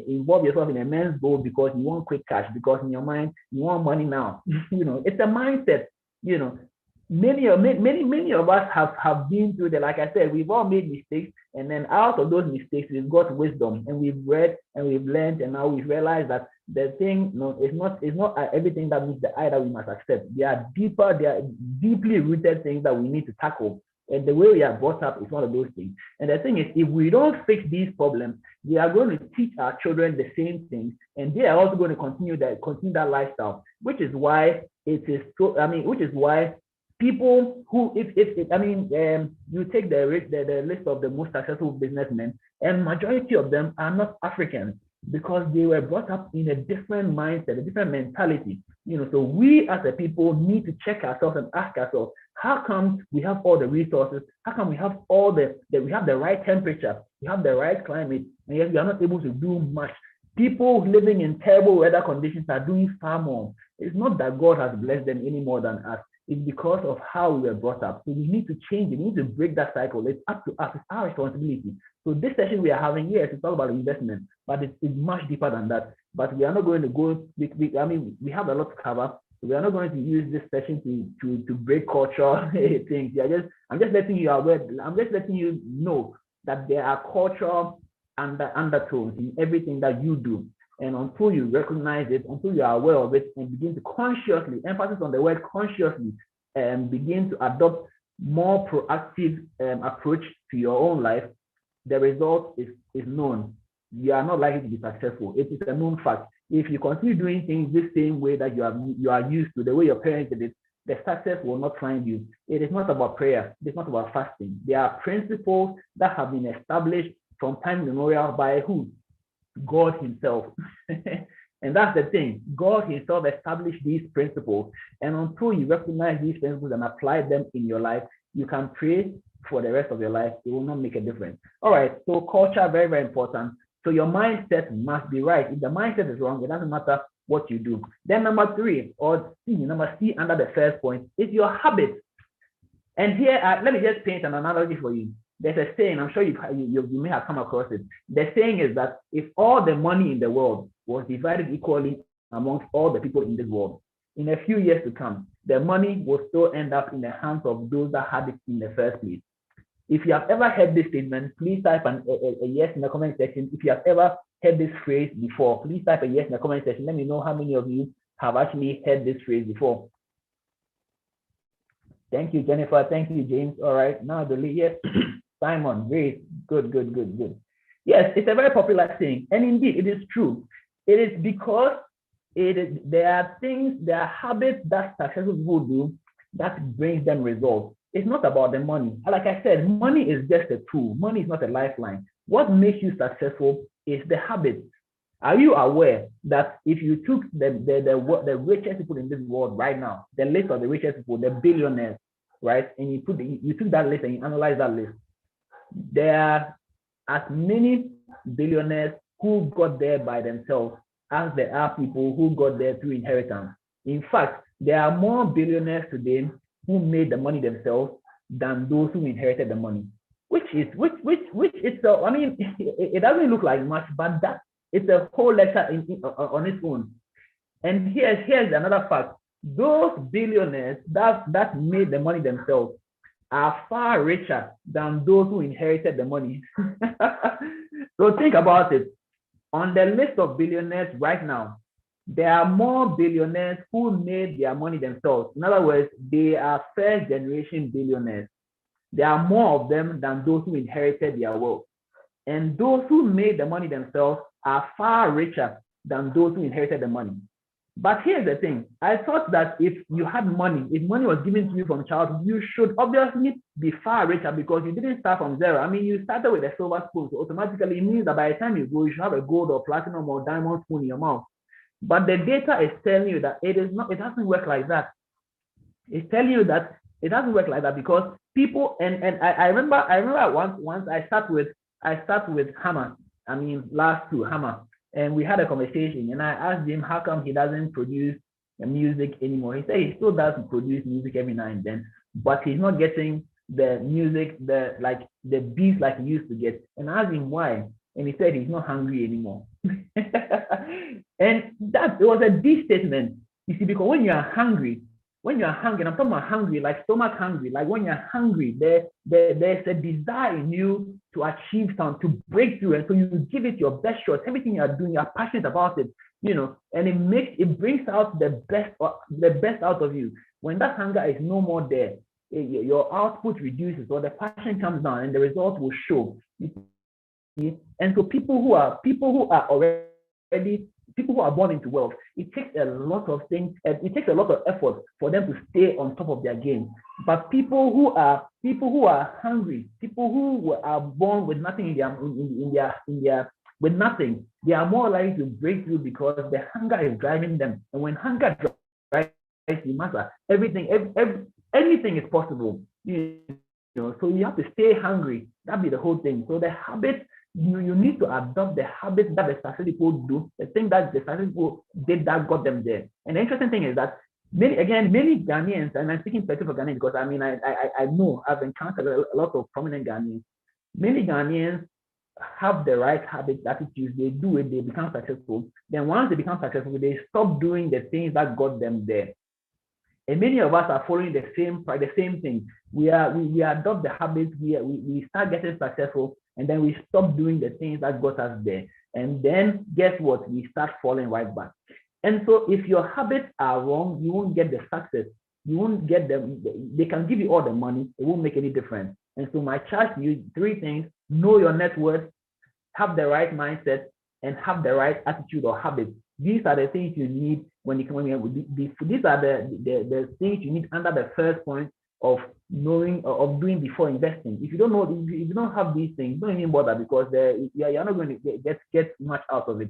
involve yourself in a men's goal because you want quick cash, because in your mind, you want money now. It's a mindset. Many of us have been through that. Like I said, we've all made mistakes, and then out of those mistakes, we've got wisdom, and we've read and we've learned, and now we've realized that the thing, it's not everything that meets the eye that we must accept. There are deeply rooted things that we need to tackle. And the way we are brought up is one of those things. And the thing is, if we don't fix these problems, we are going to teach our children the same things, and they are also going to continue that lifestyle, which is why people who, you take the list of the most successful businessmen, and majority of them are not Africans, because they were brought up in a different mindset, a different mentality. So we as a people need to check ourselves and ask ourselves, how come we have all the resources? How come we have we have the right temperature, we have the right climate, and yet we are not able to do much? People living in terrible weather conditions are doing far more. It's not that God has blessed them any more than us. It's because of how we were brought up. So we need to change it. We need to break that cycle. It's up to us. It's our responsibility. So this session we are having here is to talk about investment, but it's much deeper than that. But we are not going to go. We have a lot to cover. So we are not going to use this session to break cultural things. I'm just letting you aware. I'm just letting you know that there are cultural undertones in everything that you do. And until you recognize it, until you are aware of it, and begin to consciously, emphasis on the word consciously, begin to adopt more proactive approach to your own life, the result is known. You are not likely to be successful. It is a known fact. If you continue doing things the same way that you are used to, the way your parents did it, the success will not find you. It is not about prayer. It is not about fasting. There are principles that have been established from time immemorial by who? God himself. And that's the thing. God himself established these principles. And until you recognize these principles and apply them in your life, you can pray for the rest of your life, it will not make a difference. All right, so culture, very, very important. So your mindset must be right. If the mindset is wrong, it doesn't matter what you do. Then number C under the first point is your habits. And here, let me just paint an analogy for you. There's a saying, I'm sure you may have come across it. The saying is that if all the money in the world was divided equally amongst all the people in this world, in a few years to come, the money will still end up in the hands of those that had it in the first place. If you have ever heard this statement, please type a yes in the comment section. If you have ever heard this phrase before, please type a yes in the comment section. Let me know how many of you have actually heard this phrase before. Thank you, Jennifer. Thank you, James. All right, now the lead. Yes, Simon. Great. Good. Yes, it's a very popular saying, and indeed, it is true. It is because there are habits that successful people do that brings them results. It's not about the money. Like I said, money is just a tool. Money is not a lifeline. What makes you successful is the habits. Are you aware that if you took the richest people in this world right now, the list of the richest people, the billionaires, right, and you took that list and you analyze that list, there are as many billionaires who got there by themselves as there are people who got there through inheritance. In fact, there are more billionaires today who made the money themselves than those who inherited the money. Which itself, I mean, it doesn't look like much, but that it's a whole lecture on its own. And here's another fact: those billionaires that made the money themselves are far richer than those who inherited the money. So think about it. On the list of billionaires right now, there are more billionaires who made their money themselves. In other words, they are first generation billionaires. There are more of them than those who inherited their wealth. And those who made the money themselves are far richer than those who inherited the money. But here's the thing. I thought that if you had money, if money was given to you from childhood, you should obviously be far richer because you didn't start from zero. I mean, you started with a silver spoon. So automatically it means that by the time you go, you should have a gold or platinum or diamond spoon in your mouth. But the data is telling you that it doesn't work like that. It's telling you that it doesn't work like that because people, and I remember once I start with Hammer, last two Hammer, and we had a conversation and I asked him how come he doesn't produce music anymore. He said he still does produce music every now and then, but he's not getting the music, the beats like he used to get. And I asked him why, and he said he's not hungry anymore. And that was a deep statement. You see, because when you're hungry, and I'm talking about hungry, like stomach hungry, like when you're hungry, there's a desire in you to achieve something, to break through, and so you give it your best shot. Everything you're doing, you're passionate about it, and it brings out the best out of you. When that hunger is no more there, your output reduces, or the passion comes down, and the result will show. And so people who are born into wealth, it takes a lot of things, it takes a lot of effort for them to stay on top of their game. But people who are hungry, people who are born with nothing with nothing, they are more likely to break through because the hunger is driving them. And when hunger drives you, matter anything is possible. So you have to stay hungry. That'd be the whole thing. So the habits, you need to adopt the habits that the successful people do, the thing that the successful people did that got them there. And the interesting thing is that many Ghanaians, and I'm speaking specifically for Ghanaians because I know I've encountered a lot of prominent Ghanaians. Many Ghanaians have the right habits, attitudes, they do it, they become successful. Then once they become successful, they stop doing the things that got them there. And many of us are following the same thing. We adopt the habits, we start getting successful, and then we stop doing the things that got us there. And then guess what? We start falling right back. And so if your habits are wrong, you won't get the success. You won't get them. They can give you all the money. It won't make any difference. And so my charge to you, 3 things: know your net worth, have the right mindset, and have the right attitude or habits. These are the things you need these are the things you need under the first point of knowing, of doing before investing. If you don't know, if you don't have these things, don't even bother because you're not going to get much out of it.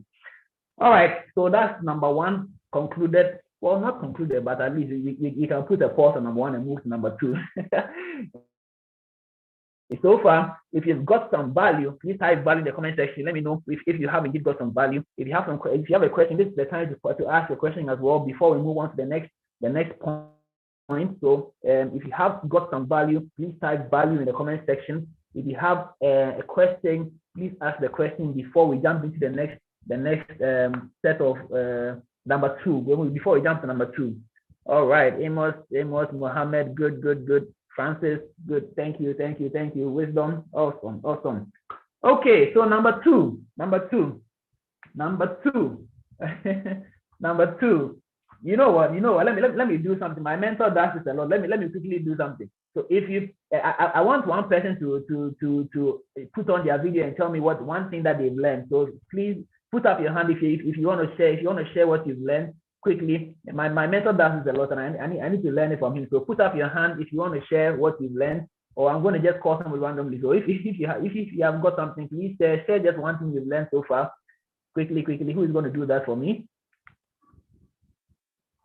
All right, so that's number 1 concluded. Well, not concluded, but at least you can put a pause on number 1 and move to number 2. So far, if you've got some value, please type value in the comment section. Let me know if you have indeed got some value. If you have a question, this is the time to ask your question as well before we move on to the next point. So if you have got some value, please type value in the comment section. If you have a question, please ask the question before we jump into the next set of number 2. Before we jump to number 2. All right, Amos, Mohammed, good. Francis, good. Thank you. Wisdom, awesome. Okay, so number two. Number two. You know what? Let me do something. My mentor does this a lot. Let me quickly do something. So if you, I want one person to put on their video and tell me what one thing that they've learned. So please put up your hand if you want to share. If you want to share what you've learned quickly. My mentor does this a lot, and I need to learn it from him. So put up your hand if you want to share what you've learned, or I'm going to just call someone randomly. So if you have got something, please share just one thing you've learned so far. Quickly. Who is going to do that for me?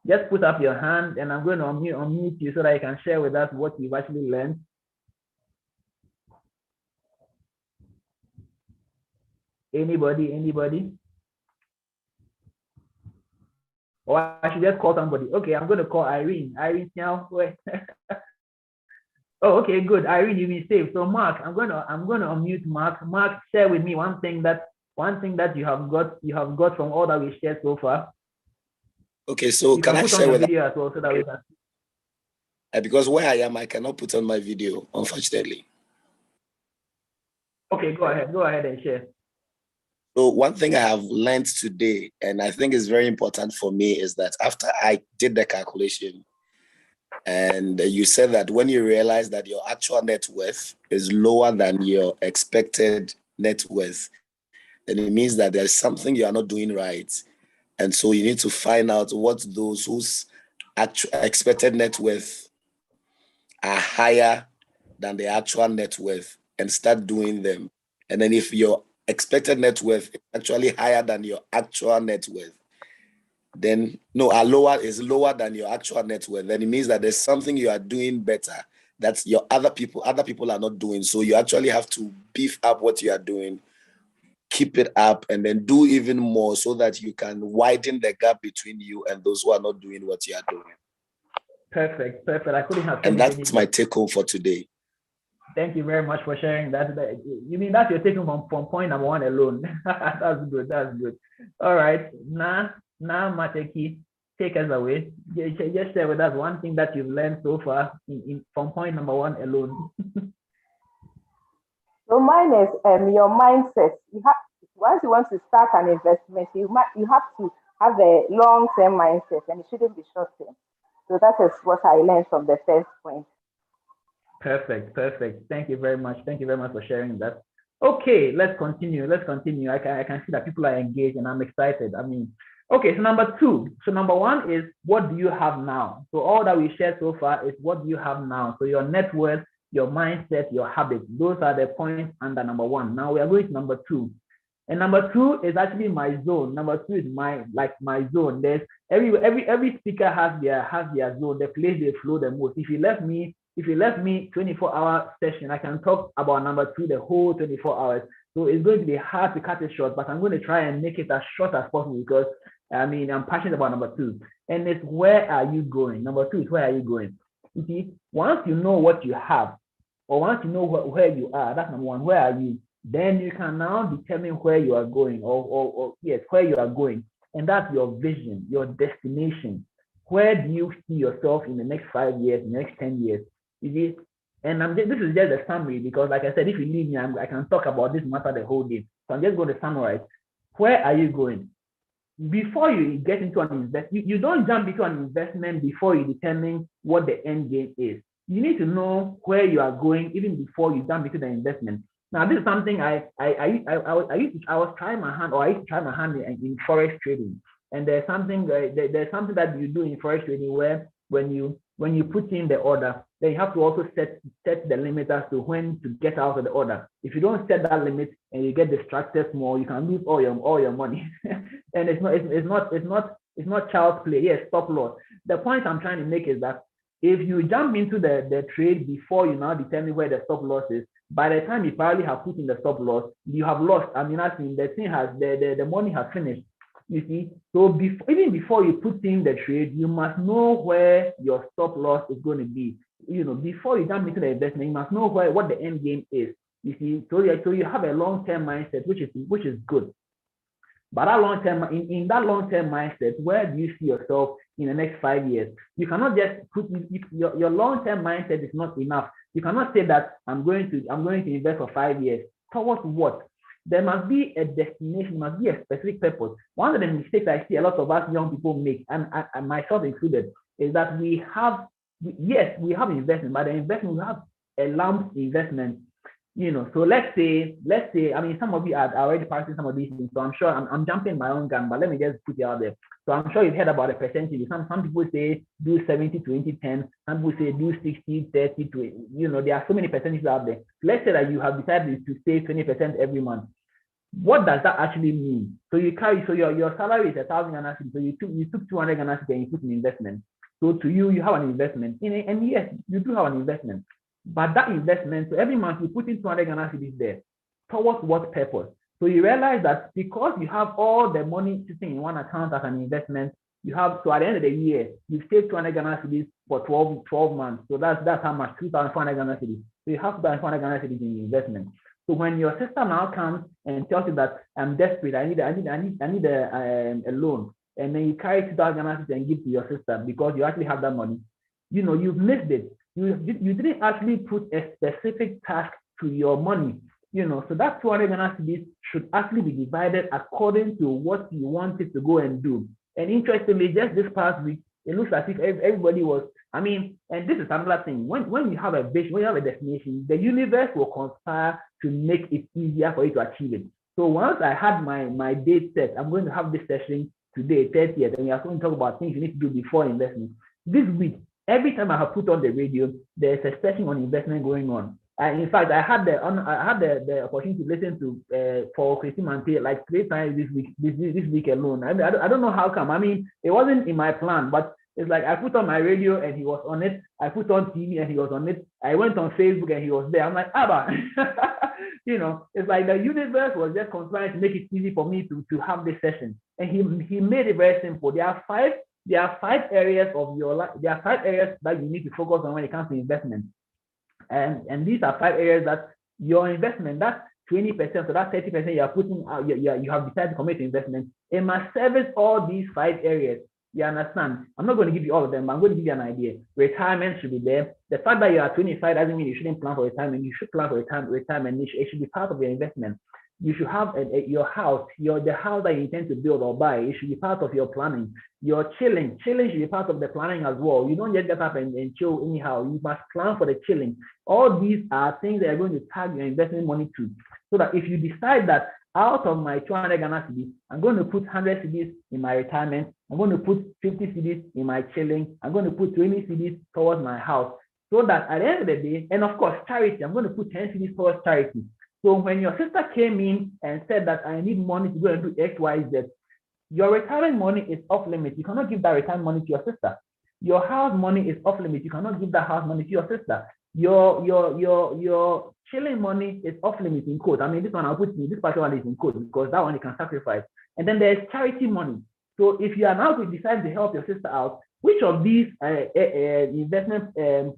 Just put up your hand, and I'm going to unmute you so that you can share with us what you've actually learned. Anybody? Or I should just call somebody. Okay, I'm going to call Irene. Irene, now. Oh, okay, good. Irene, you've been saved. So Mark, I'm going to unmute Mark. Mark, share with me one thing that you have got from all that we shared so far. Okay, so can I share with video as well so that we can... Because where I am, I cannot put on my video, unfortunately. Okay, go ahead and share. So one thing I have learned today, and I think is very important for me, is that after I did the calculation, and you said that when you realize that your actual net worth is lower than your expected net worth, then it means that there's something you are not doing right. And so you need to find out what those whose actual expected net worth are higher than the actual net worth and start doing them. And then if your expected net worth is actually higher than your actual net worth, then is lower than your actual net worth, then it means that there's something you are doing better that your other people are not doing. So you actually have to beef up what you are doing, keep it up, and then do even more so that you can widen the gap between you and those who are not doing what you are doing. Perfect. I couldn't have. And that's my take home for today. Thank you very much for sharing that. You mean that's your take home from point number 1 alone? That's good. All right, now Mateki, take us away. Just share with us one thing that you've learned so far from point number 1 alone. So mine is your mindset. Once you want to start an investment, you have to have a long-term mindset, and it shouldn't be short-term. So that is what I learned from the first point. Perfect. Thank you very much for sharing that. Okay, let's continue. I can see that people are engaged, and I'm excited. Okay, so number 2. So number 1 is, what do you have now? So all that we shared so far is what do you have now. So your net worth, your mindset, your habits. Those are the points under number 1. Now we are going to number 2. And number 2 is actually my zone. Number 2 is my zone. There's every speaker has their zone, the place they flow the most. If you left me 24-hour session, I can talk about number 2 the whole 24 hours. So it's going to be hard to cut it short, but I'm going to try and make it as short as possible because I'm passionate about number 2. And it's, where are you going? Number 2 is, where are you going? You see, once you know what you have, or once you know where you are, that's number 1. Where are you? Then you can now determine where you are going, or where you are going. And that's your vision, your destination. Where do you see yourself in the next 5 years, next 10 years? You see? And this is just a summary, because like I said, if you leave me, I can talk about this matter the whole day. So I'm just going to summarize. Where are you going? Before you get into an investment, you don't jump into an investment before you determine what the end game is. You need to know where you are going even before you jump into the investment. Now, this is something I was trying my hand, or I used to try my hand in forex trading. And there's something that you do in forex trading where when you put in the order, then you have to also set the limit as to when to get out of the order. If you don't set that limit and you get distracted more, you can lose all your money. And it's not child's play. Yes, stop loss. The point I'm trying to make is that if you jump into the trade before you now determine where the stop loss is, by the time you probably have put in the stop loss, you have lost. I mean, the thing has the money has finished. You see, so even before you put in the trade, you must know where your stop loss is going to be. Before you jump into the investment, you must know what the end game is. You see, so you have a long-term mindset, which is good. But that long-term, in that long-term mindset, where do you see yourself in the next 5 years? You cannot just put your long-term mindset is not enough. You cannot say that I'm going to invest for 5 years. Towards what? There must be a destination, must be a specific purpose. One of the mistakes I see a lot of us young people make, and myself included, is that we have investment, but the investment, we have a lump investment. So let's say, I mean, some of you are already practicing some of these things. So I'm sure I'm jumping my own gun, but let me just put it out there. So I'm sure you've heard about the percentage. Some people say do 70, 20, 10. Some people say do 60, 30, 20. There are so many percentages out there. Let's say that you have decided to save 20% every month. What does that actually mean? So your salary is 1,000 Ghana cedis. So you took 200 Ghana cedis and you put in investment. So to you have an investment. And yes, you do have an investment. But that investment, so every month you put in 200 Ghana cedis there. Towards what purpose? So you realize that because you have all the money sitting in one account as an investment, so at the end of the year, you've saved 200 Ghana cedis for 12 months. So that's how much, 2,400 Ghana cedis. So you have 2,400 Ghana cedis in investment. So when your sister now comes and tells you that I'm desperate, I need a loan, and then you carry 2,000 Ghana cedis and give to your sister because you actually have that money, you've missed it. You didn't actually put a specific task to your money, so that 200 Ghana cedis should actually be divided according to what you wanted to go and do. And interestingly, just this past week, it looks as if everybody was, and this is another thing. When you have a vision, when you have a destination, the universe will conspire to make it easier for you to achieve it. So once I had my date set, I'm going to have this session today, 30th, and we are going to talk about things you need to do before investment. This week, every time I have put on the radio, there's a session on investment going on. In fact, I had the opportunity to listen to for Christine Mante like 3 times this week alone. I don't know how come. It wasn't in my plan, but it's like I put on my radio and he was on it. I put on TV and he was on it. I went on Facebook and he was there. I'm like, Abba. It's like the universe was just trying to make it easy for me to have this session. And he made it very simple. There are 5 areas of your life. There are 5 areas that you need to focus on when it comes to investment. And these are 5 areas that your investment, that's 20%, so that's 30% you are putting out, you have decided to commit to investment. It must service all these 5 areas. You understand? I'm not going to give you all of them, but I'm going to give you an idea. Retirement should be there. The fact that you are 25 doesn't mean you shouldn't plan for retirement. You should plan for retirement. It should be part of your investment. You should have your house, the house that you intend to build or buy. It should be part of your planning. Your chilling should be part of the planning as well. You don't just get up and chill anyhow. You must plan for the chilling. All these are things that are going to tag your investment money to. So that if you decide that out of my 200 Ghana cedis, I'm going to put 100 cedis in my retirement. I'm going to put 50 cedis in my chilling. I'm going to put 20 cedis towards my house. So that at the end of the day, and of course, charity, I'm going to put 10 cedis towards charity. So when your sister came in and said that I need money to go and do X, Y, Z, your retirement money is off limits. You cannot give that retirement money to your sister. Your house money is off limits. You cannot give that house money to your sister. Your chilling money is off limits in quote. This one I'll put in, this particular one is in quote because that one you can sacrifice. And then there's charity money. So if you are now to decide to help your sister out, which of these investment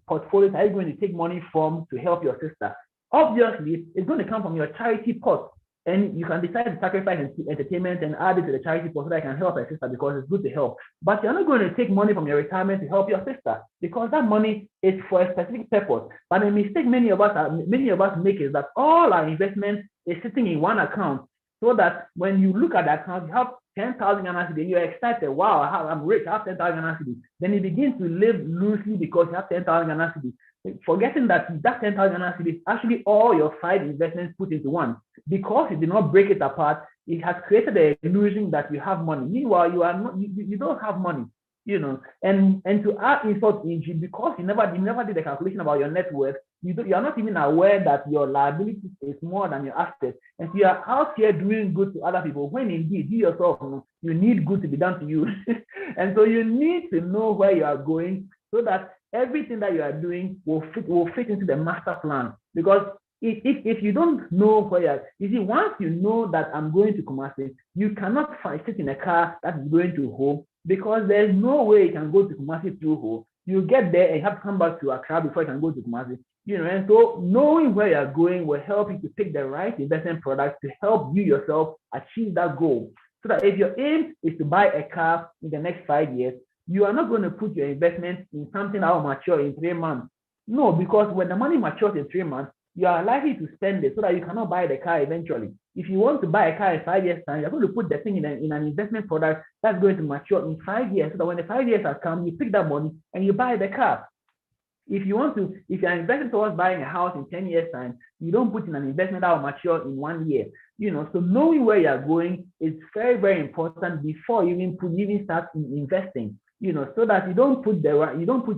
portfolios are you going to take money from to help your sister? Obviously, it's going to come from your charity pot. And you can decide to sacrifice entertainment and add it to the charity pot so that I can help my sister because it's good to help. But you're not going to take money from your retirement to help your sister because that money is for a specific purpose. But the mistake many of us make is that all our investment is sitting in one account so that when you look at the account, you have 10,000 Ghana cedis, you're excited. Wow, I'm rich, I have 10,000 Ghana cedis. Then you begin to live loosely because you have 10,000 Ghana cedis. Forgetting that 10,000 Ghana cedis is actually all your 5 investments put into one. Because you did not break it apart, it has created the illusion that you have money. Meanwhile, you don't have money, And to add insult to injury, because you never did a calculation about your net worth, you are not even aware that your liability is more than your assets. And so you are out here doing good to other people when indeed you yourself, you need good to be done to you. And so you need to know where you are going so that everything that you are doing will fit into the master plan. Because if you don't know where you see, once you know that I'm going to Kumasi, you cannot sit in a car that is going to Ho, because there's no way you can go to Kumasi through Ho. You get there and you have to come back to Accra before you can go to Kumasi. And so knowing where you're going will help you to pick the right investment product to help you yourself achieve that goal. So that if your aim is to buy a car in the next 5 years, you are not going to put your investment in something that will mature in 3 months. No, because when the money matures in 3 months, you are likely to spend it so that you cannot buy the car eventually. If you want to buy a car in 5 years' time, you're going to put the thing in an investment product that's going to mature in 5 years, so that when the 5 years have come, you pick that money and you buy the car. If you're investing towards buying a house in 10 years' time, you don't put in an investment that will mature in 1 year. So knowing where you're going is very, very important before you even start investing. So that you don't put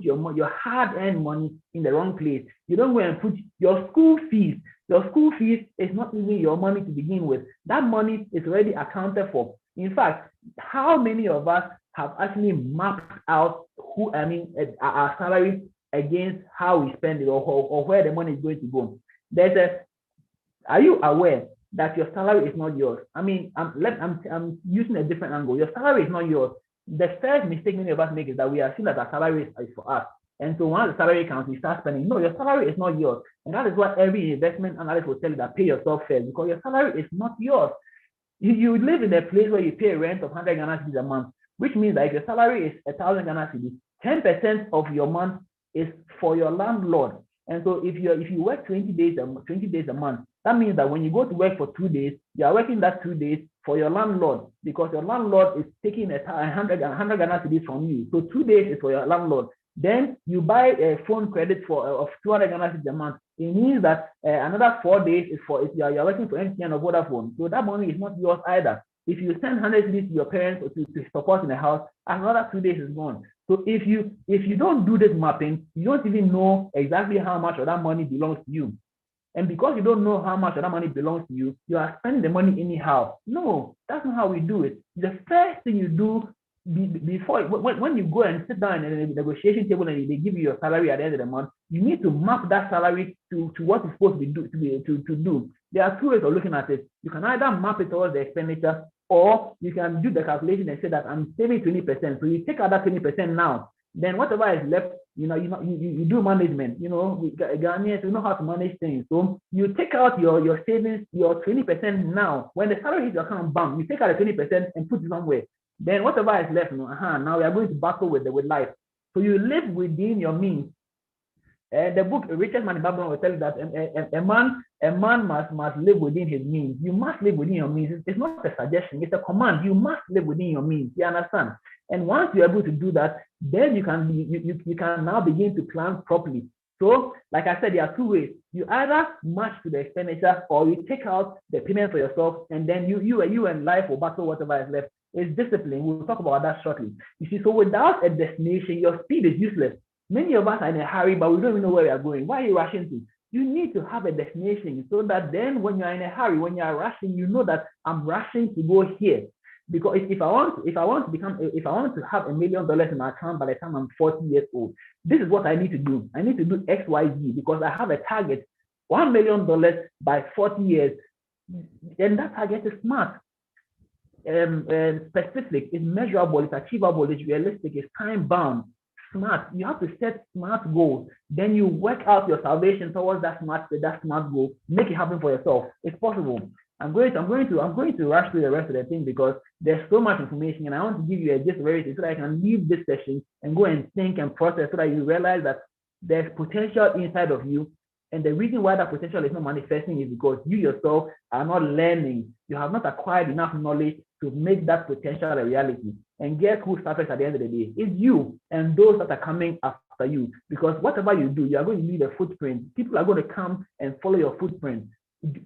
your hard-earned money in the wrong place. You don't go and put your school fees. Your school fees is not even your money to begin with. That money is already accounted for. In fact, how many of us have actually mapped out our salary against how we spend it, or where the money is going to go? Are you aware that your salary is not yours? I'm using a different angle. Your salary is not yours. The first mistake many of us make is that we assume that our salary is for us. And so once the salary counts, we start spending. No, your salary is not yours. And that is what every investment analyst will tell you, that pay yourself first, because your salary is not yours. You live in a place where you pay a rent of 100 Ghana cedis a month, which means that if your salary is 1,000 Ghana cedis, 10% of your month is for your landlord. And so if you work 20 days a month, that means that when you go to work for 2 days, you are working that 2 days for your landlord, because your landlord is taking 100 Ghana cedis from you. So 2 days is for your landlord. Then you buy a phone credit of 200 Ghana cedis a month. It means that another 4 days is for if you are working for MTN or Vodafone. So that money is not yours either. If you send 100 cedis to your parents or to support in the house, another 2 days is gone. So if you don't do this mapping, you don't even know exactly how much of that money belongs to you. And because you don't know how much of that money belongs to you, you are spending the money anyhow. No, that's not how we do it. The first thing you do before, when you go and sit down in a negotiation table and they give you your salary at the end of the month, you need to map that salary to what it's supposed to do. There are 2 ways of looking at it. You can either map it towards the expenditure, or you can do the calculation and say that I'm saving 20%. So you take out that 20% now. Then whatever is left, you do management. Ghanaians, we know how to manage things. So you take out your savings, your 20% now. When the salary hits your account, bam, you take out the 20% and put it somewhere. Then whatever is left, now we are going to battle with life. So you live within your means. The book Richest Man in Babylon will tell you that a man must live within his means. You must live within your means. It's not a suggestion, it's a command. You must live within your means. You understand? And once you're able to do that, then you can now begin to plan properly. So, like I said, there are 2 ways. You either match to the expenditure, or you take out the payment for yourself, and then you and life will battle whatever is left. It's discipline. We'll talk about that shortly. You see, so without a destination, your speed is useless. Many of us are in a hurry, but we don't even know where we are going. Why are you rushing to? You need to have a destination, so that then when you're in a hurry, when you're rushing, you know that I'm rushing to go here. Because if I want to have $1 million in my account by the time I'm 40 years old, this is what I need to do. I need to do X, Y, Z, because I have a target, $1 million by 40 years. And that target is smart, specific, it's measurable, it's achievable, it's realistic, it's time bound. Smart. You have to set smart goals. Then you work out your salvation towards that smart goal. Make it happen for yourself. It's possible. I'm going to rush through the rest of the thing because there's so much information, and I want to give you a gist very so that I can leave this session and go and think and process, so that you realize that there's potential inside of you. And the reason why that potential is not manifesting is because you yourself are not learning. You have not acquired enough knowledge to make that potential a reality. And guess who suffers at the end of the day? It's you and those that are coming after you. Because whatever you do, you are going to leave a footprint. People are going to come and follow your footprint.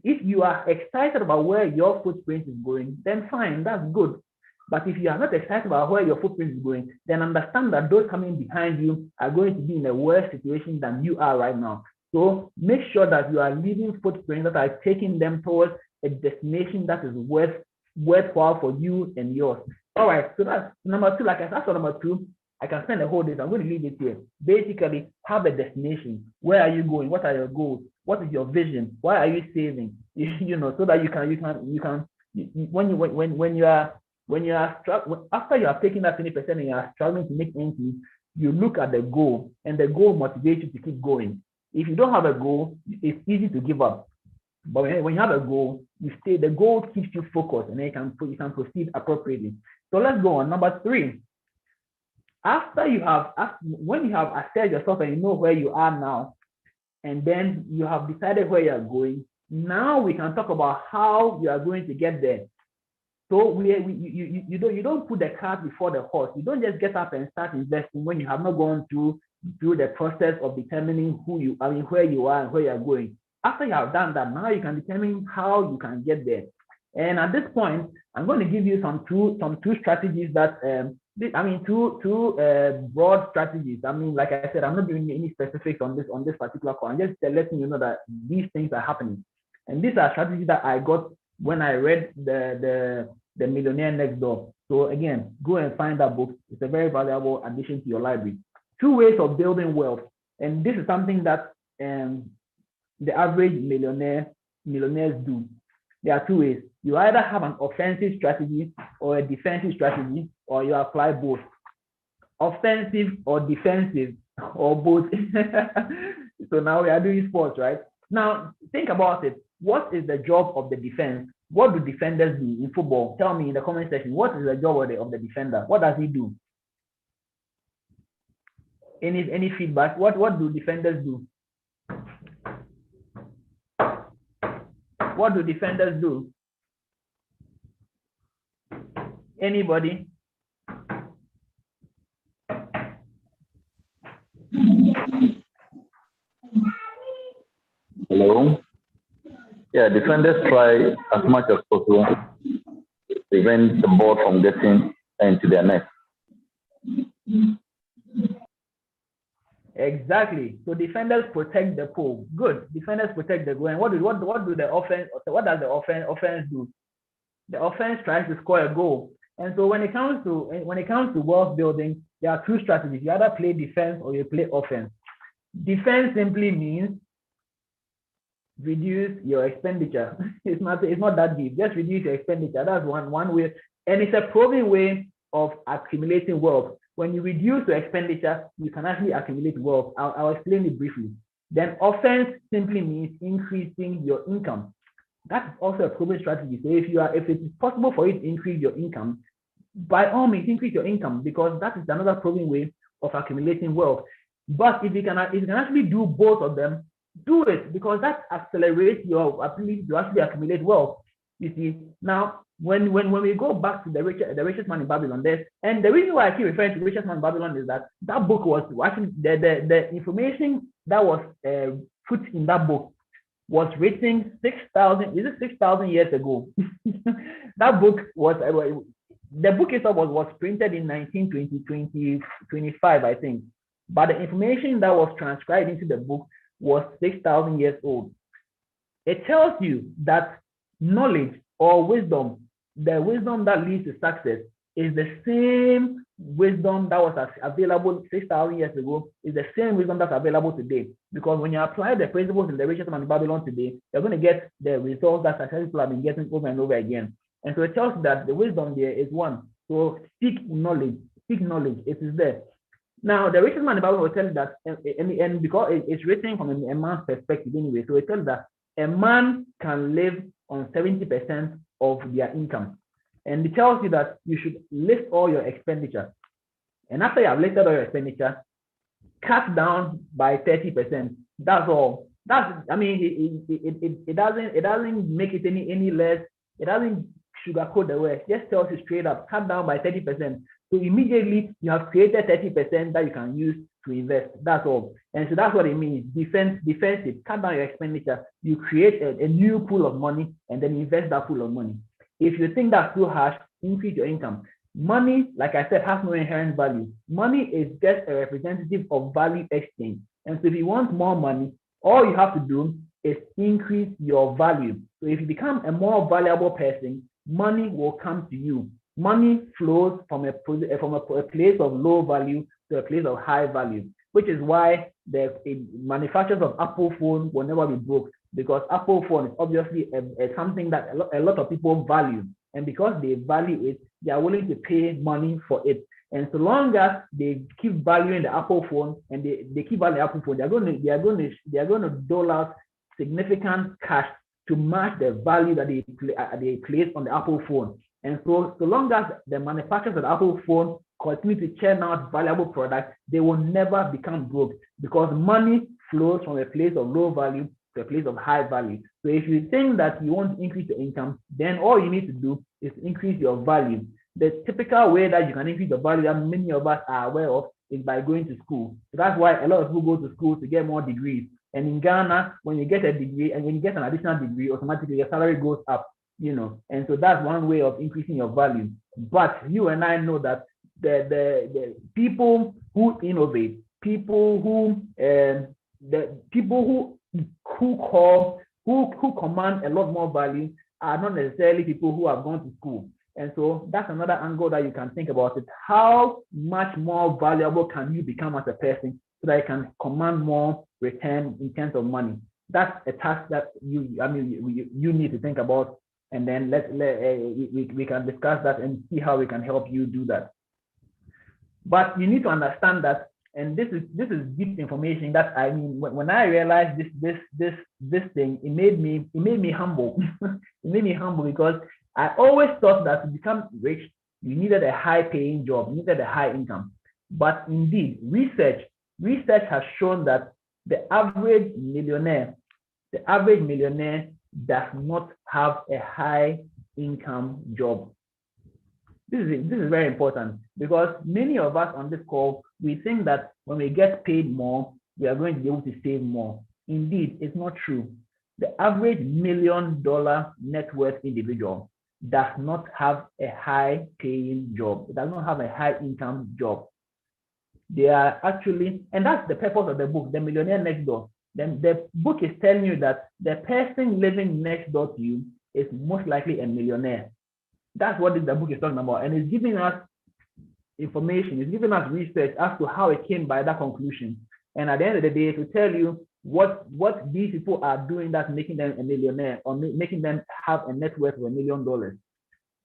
If you are excited about where your footprint is going, then fine, that's good. But if you are not excited about where your footprint is going, then understand that those coming behind you are going to be in a worse situation than you are right now. So make sure that you are leaving footprints that are taking them towards a destination that is worthwhile for you and yours. All right, so that's number 2. Like I said, for number 2, I can spend a whole day. So I'm going to leave it here. Basically, have a destination. Where are you going? What are your goals? What is your vision? Why are you saving? So that you can when you are after you have taken that 20% and you are struggling to make ends meet, you look at the goal, and the goal motivates you to keep going. If you don't have a goal, it's easy to give up. But when you have a goal, you stay. The goal keeps you focused, and then you can proceed appropriately. So let's go on. Number 3. When you have assessed yourself and you know where you are now, and then you have decided where you are going, now we can talk about how you are going to get there. So you don't put the cart before the horse. You don't just get up and start investing when you have not gone through the process of determining where you are and where you are going. After you have done that, now you can determine how you can get there. And at this point, I'm going to give you some two strategies that two broad strategies. Like I said, I'm not giving you any specifics on this particular call. I'm just letting you know that these things are happening, and these are strategies that I got when I read the Millionaire Next Door. So again, go and find that book. It's a very valuable addition to your library. 2 ways of building wealth, and this is something that the average millionaires do. There are 2 ways. You either have an offensive strategy or a defensive strategy, or you apply both. Offensive or defensive, or both. So now we are doing sports, right? Now think about it. What is the job of the defense? What do defenders do in football? Tell me in the comment section. What is the job of the defender? What does he do? Any feedback? What do defenders do? What do defenders do? Anybody? Hello? Yeah, defenders try as much as possible to prevent the ball from getting into their net. Exactly. So defenders protect the pole. Good. Defenders protect the goal. And what do the offense? What does the offense do? The offense tries to score a goal. And so when it comes to wealth building, there are 2 strategies. You either play defense or you play offense. Defense simply means reduce your expenditure. It's not that deep. Just reduce your expenditure. That's one way, and it's a proven way of accumulating wealth. When you reduce your expenditure, you can actually accumulate wealth. I'll explain it briefly. Then offense simply means increasing your income. That's also a proven strategy. So if it is possible for you to increase your income, by all means increase your income, because that is another proven way of accumulating wealth. But if you can actually do both of them, do it, because that accelerates your ability to actually accumulate wealth. You see, now when we go back to the richest man in Babylon, and the reason why I keep referring to richest man in Babylon is that book was actually the information that was put in that book was written 6,000 years ago. That book was the book itself was printed in 1925, I think, but the information that was transcribed into the book was 6,000 years old. It tells you that knowledge or wisdom, the wisdom that leads to success, is the same wisdom that was available 6,000 years ago, is the same wisdom that's available today. Because when you apply the principles in the richest man in Babylon today, you're going to get the results that successful people have been getting over and over again. And so it tells you that the wisdom there is one. So seek knowledge, it is there. Now, the richest man in the Bible will tell you that, and because it's written from a man's perspective anyway, so it tells that a man can live on 70% of their income. And it tells you that you should list all your expenditure. And after you have listed all your expenditure, cut down by 30%. That's all. It doesn't make it any less. It doesn't sugarcoat the way. It just tells you straight up, cut down by 30%. So immediately you have created 30% that you can use to invest. That's all. And so that's what it means. Defensive. Cut down your expenditure. You create a new pool of money and then invest that pool of money. If you think that's too harsh, increase your income. Money, like I said, has no inherent value. Money is just a representative of value exchange. And so if you want more money, all you have to do is increase your value. So if you become a more valuable person, money will come to you. money flows from a place of low value to a place of high value, which is why the manufacturers of Apple phone will never be broke, because Apple phone is obviously something that a lot of people value, and because they value it, they are willing to pay money for it. And so long as they keep valuing the Apple phone and they keep valuing the Apple phone, they are going to dole out significant cash to match the value that they place on the Apple phone. And so long as the manufacturers of the Apple phone continue to churn out valuable products, they will never become broke, because money flows from a place of low value to a place of high value. So if you think that you want to increase your income, then all you need to do is increase your value. The typical way that you can increase the value that many of us are aware of is by going to school. So that's why a lot of people go to school to get more degrees. And in Ghana, when you get a degree and when you get an additional degree, automatically your salary goes up, And so that's one way of increasing your value. But you and I know that the people who innovate, people who command a lot more value are not necessarily people who have gone to school. And so that's another angle that you can think about it. How much more valuable can you become as a person so that you can command more return in terms of money? That's a task that you need to think about, and then we can discuss that and see how we can help you do that. But you need to understand that, and this is deep information that when I realized this thing, it made me humble. It made me humble because I always thought that to become rich, you needed a high-paying job, you needed a high income. But indeed, research has shown that the average millionaire does not have a high-income job. This is very important, because many of us on this call, we think that when we get paid more, we are going to be able to save more. Indeed, it's not true. The average $1 million net worth individual does not have a high-paying job. It does not have a high-income job. They are actually, and that's the purpose of the book, The Millionaire Next Door. Then the book is telling you that the person living next door to you is most likely a millionaire. That's what the book is talking about, and it's giving us information, it's giving us research as to how it came by that conclusion. And at the end of the day, to tell you what these people are doing that's making them a millionaire, or making them have a net worth of $1 million.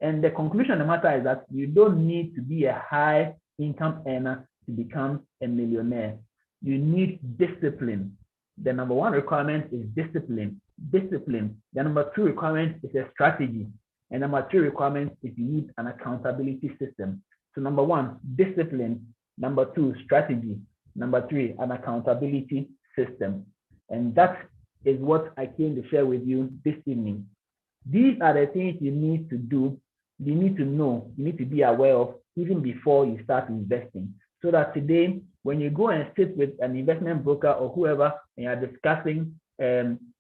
And the conclusion of the matter is that you don't need to be a high income earner to become a millionaire. You need discipline. The number one requirement is discipline. The number two requirement is a strategy. And number three requirement is you need an accountability system. So number one, discipline. Number two, strategy. Number three, an accountability system. And that is what I came to share with you this evening. These are the things you need to do, you need to know, you need to be aware of even before you start investing. So that today, when you go and sit with an investment broker or whoever and you are discussing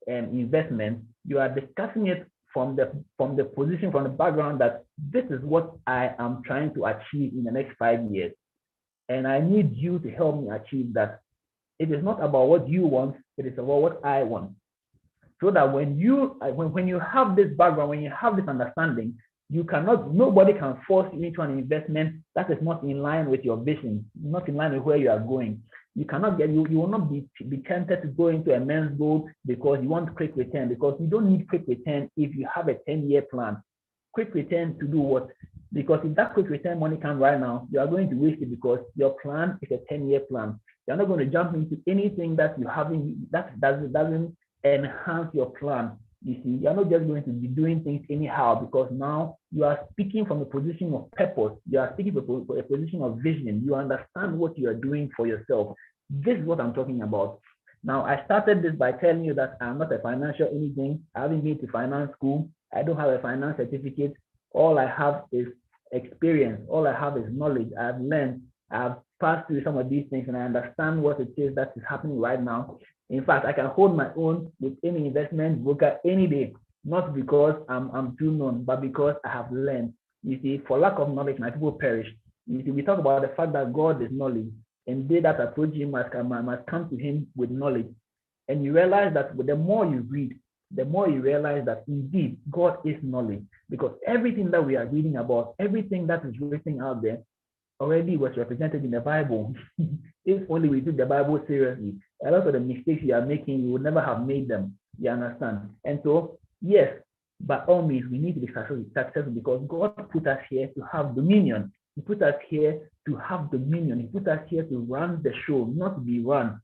investment, you are discussing it from the position, from the background that this is what I am trying to achieve in the next 5 years. And I need you to help me achieve that. It is not about what you want, it is about what I want. So that when you have this background, when you have this understanding, nobody can force you into an investment that is not in line with your vision, not in line with where you are going. You will not be tempted to go into a men's goal because you want quick return, because you don't need quick return if you have a 10-year plan. Quick return to do what? Because if that quick return money comes right now, you are going to waste it because your plan is a 10-year plan. You're not going to jump into anything that doesn't enhance your plan. You see, you're not just going to be doing things anyhow, because now you are speaking from a position of purpose. You are speaking from a position of vision. You understand what you are doing for yourself. This is what I'm talking about. Now, I started this by telling you that I'm not a financial anything. I haven't been to finance school. I don't have a finance certificate. All I have is experience. All I have is knowledge. I've learned. I've passed through some of these things, and I understand what it is that is happening right now. In fact, I can hold my own with any investment broker any day, not because I'm too known, but because I have learned. You see, for lack of knowledge, my people perish. You see, we talk about the fact that God is knowledge, and they that approach him must come to him with knowledge. And you realize that the more you read, the more you realize that indeed God is knowledge, because everything that we are reading about, everything that is written out there already was represented in the Bible. If only we took the Bible seriously, a lot of the mistakes you are making, you would never have made them. You understand? And so, yes, by all means, we need to be successful because God put us here to have dominion. He put us here to have dominion. He put us here to run the show, not to be run.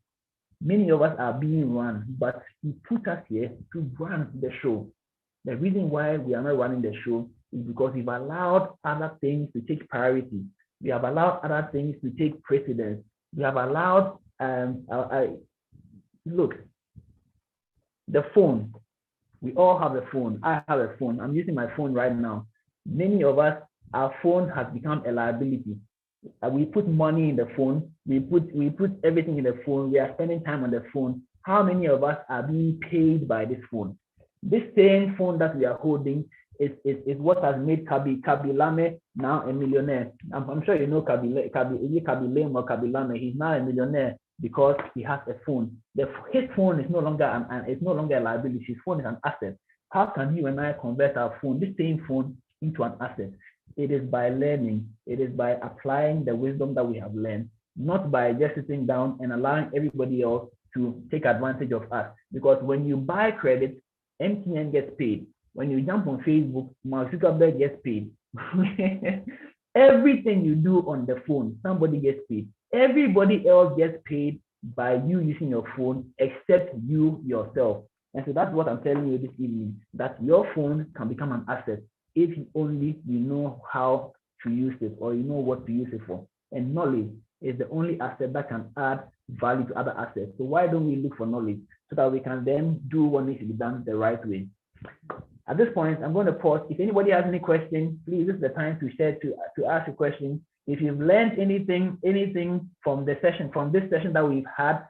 Many of us are being run, but He put us here to run the show. The reason why we are not running the show is because we've allowed other things to take priority. We have allowed other things to take precedence. We have allowed, look, the phone. We all have a phone. I have a phone. I'm using my phone right now. Many of us, our phone has become a liability. We put money in the phone. We put everything in the phone. We are spending time on the phone. How many of us are being paid by this phone? This same phone that we are holding is what has made Kabi Lame now a millionaire. I'm sure you know Kabi Lame or Kabi Lame. He's now a millionaire because he has a phone. His phone is no longer a liability. His phone is an asset. How can you and I convert our phone, this same phone, into an asset? It is by learning. It is by applying the wisdom that we have learned, not by just sitting down and allowing everybody else to take advantage of us. Because when you buy credit, MTN gets paid. When you jump on Facebook, Mark Zuckerberg gets paid. Everything you do on the phone, somebody gets paid. Everybody else gets paid by you using your phone, except you yourself. And so that's what I'm telling you this evening, that your phone can become an asset if only you know how to use it or you know what to use it for. And knowledge is the only asset that can add value to other assets. So why don't we look for knowledge so that we can then do what needs to be done the right way? At this point, I'm going to pause. If anybody has any questions, please, this is the time to share, to ask a question. If you've learned anything from this session that we've had,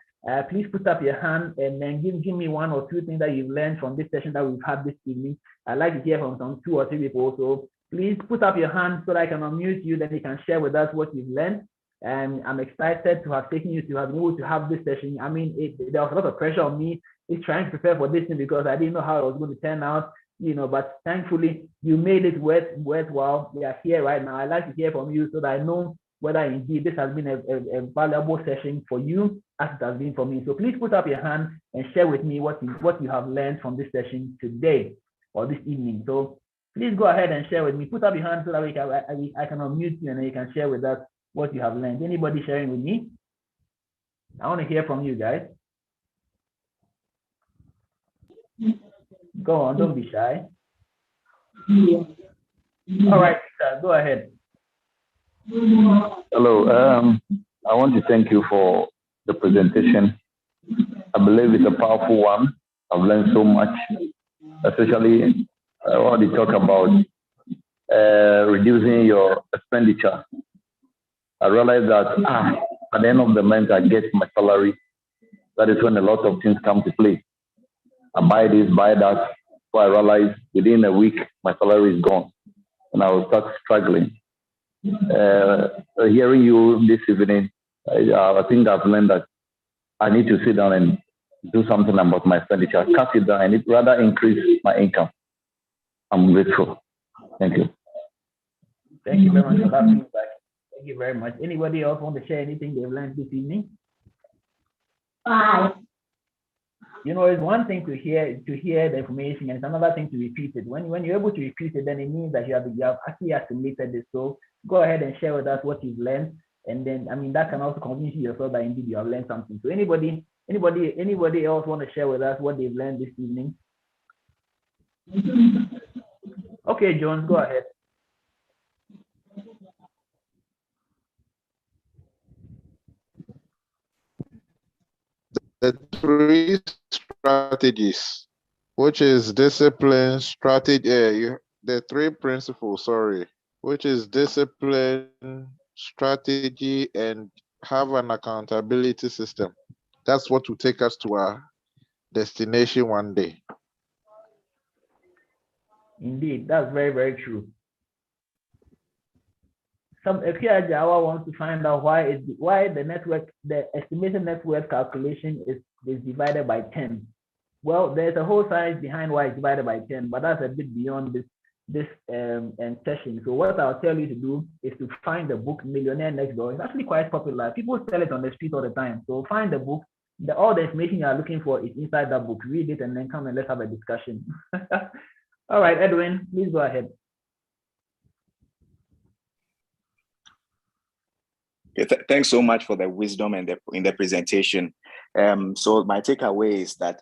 please put up your hand and then give me one or two things that you've learned from this session that we've had this evening. I'd like to hear from some 2 or 3 people. So please put up your hand so that I can unmute you, then you can share with us what you've learned. And I'm excited to have taken you to have been able to have this session. I mean, there was a lot of pressure on me trying to prepare for this thing because I didn't know how it was going to turn out, but thankfully you made it worthwhile. We are here right now. I'd like to hear from you so that I know whether indeed this has been a valuable session for you as it has been for me. So please put up your hand and share with me what you have learned from this session today or this evening. So please go ahead and share with me. Put up your hand so that I can unmute you and then you can share with us what you have learned. Anybody sharing with me? I want to hear from you guys. Go on, don't be shy. All right, Peter, go ahead. Hello. I want to thank you for the presentation. I believe it's a powerful one. I've learned so much, especially I want to talk about reducing your expenditure. I realized that at the end of the month, I get my salary. That is when a lot of things come to play. I buy this, buy that. So I realize within a week, my salary is gone. And I will start struggling. Hearing you this evening, I think I've learned that I need to sit down and do something about my expenditure. Cut it down and rather increase my income. I'm grateful. Thank you. Thank you very much for that feedback. Thank you very much. Anybody else want to share anything they've learned this evening? Bye. It's one thing to hear the information, and it's another thing to repeat it. When you're able to repeat it, then it means that you have actually assimilated it. So go ahead and share with us what you've learned, and then that can also convince you yourself that indeed you have learned something. So anybody else want to share with us what they've learned this evening? Okay, Jones, go ahead. The 3 strategies, which is discipline, strategy, the 3 principles, which is discipline, strategy, and have an accountability system. That's what will take us to our destination one day. Indeed, that's very, very true. If Jawa wants to find out why the estimated net worth calculation is divided by 10. Well, there's a whole science behind why it's divided by 10, but that's a bit beyond this session. So what I'll tell you to do is to find the book Millionaire Next Door. It's actually quite popular. People sell it on the street all the time. So find the book. All the information you are looking for is inside that book. Read it and then come and let's have a discussion. All right, Edwin, please go ahead. Thanks so much for the wisdom and in the presentation. So my takeaway is that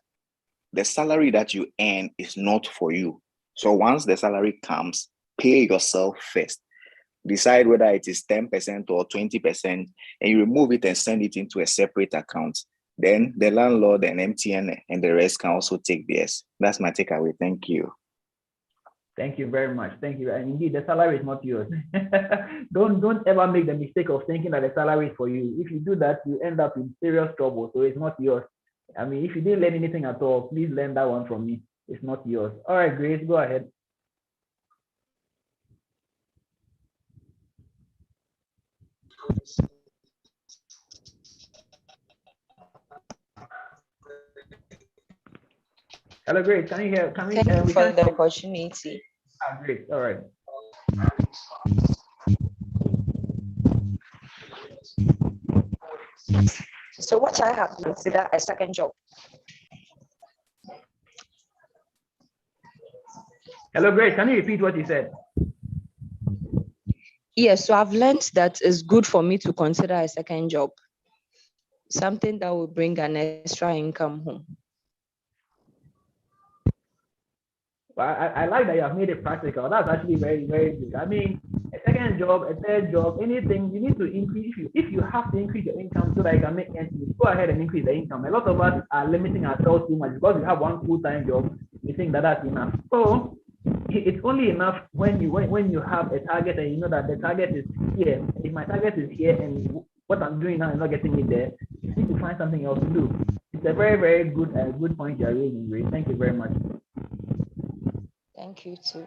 the salary that you earn is not for you. So once the salary comes, pay yourself first. Decide whether it is 10% or 20%, and you remove it and send it into a separate account. Then the landlord and MTN and the rest can also take theirs. That's my takeaway. Thank you. Thank you very much. Thank you. And indeed, the salary is not yours. Don't ever make the mistake of thinking that the salary is for you. If you do that, you end up in serious trouble. So it's not yours. I mean, if you didn't learn anything at all, please learn that one from me. It's not yours. All right, Grace, go ahead. Hello, Grace. Can you hear? Can we? Thank you for the opportunity. Great. All right. So what I have considered a second job. Hello, Grace. Can you repeat what you said? Yes, so I've learned that it's good for me to consider a second job, something that will bring an extra income home. I like that you have made it practical. That's actually very, very good. I mean, a second job, a third job, anything, you need to increase. If you have to increase your income so that you can make ends meet, go ahead and increase the income. A lot of us are limiting ourselves too much because we have one full-time job. We think that that's enough. So it's only enough when you have a target and you know that the target is here. If my target is here and what I'm doing now is not getting me there, you need to find something else to do. It's a very, very good point you're raising, Grace. Thank you very much. Thank you too.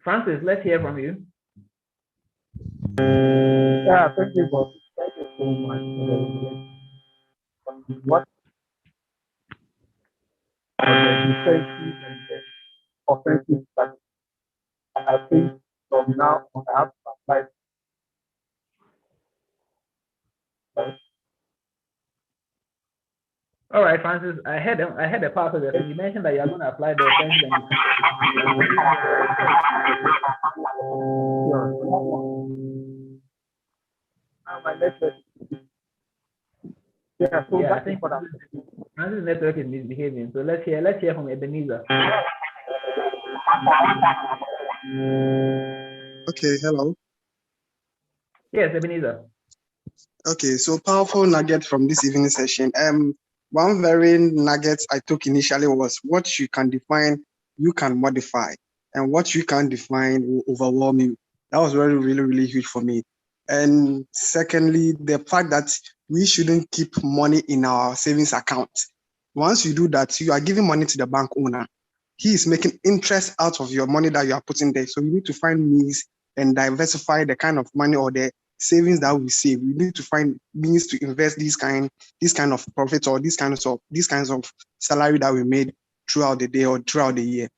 Francis, let's hear from you. Yeah, thank you so much. What defensive and the offensive strategy. And I think from now on I have to apply. All right, Francis, I had a part of it. You mentioned that you are going to apply the offensive and my network. Yeah, so I think Francis' network is misbehaving. So let's hear from Ebenezer. Okay, hello. Yes, Ebenezer. Okay, so powerful nugget from this evening session. One very nugget I took initially was what you can define, you can modify, and what you can't define will overwhelm you. That was really huge for me. And secondly, the fact that we shouldn't keep money in our savings account. Once you do that, you are giving money to the bank owner. He is making interest out of your money that you are putting there. So you need to find means and diversify the kind of money or the savings that we save. We need to find means to invest this kind of profits or these kinds of salary that we made throughout the day or throughout the year.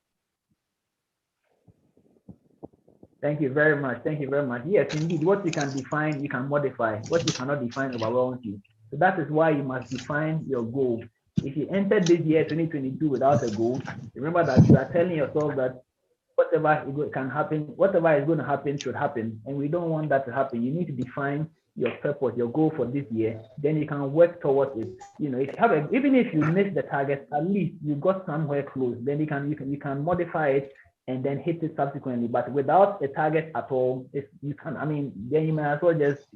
Thank you very much. Thank you very much. Yes, indeed, what you can define, you can modify. What you cannot define overwhelms you. So that is why you must define your goal. If you entered this year 2022 without a goal, remember that you are telling yourself that whatever can happen, whatever is going to happen should happen, and we don't want that to happen. You need to define your purpose, your goal for this year. Then you can work towards it. You know, if you have even if you miss the target, at least you got somewhere close. Then you can modify it and then hit it subsequently. But without a target at all, you can. I mean, then you might as well just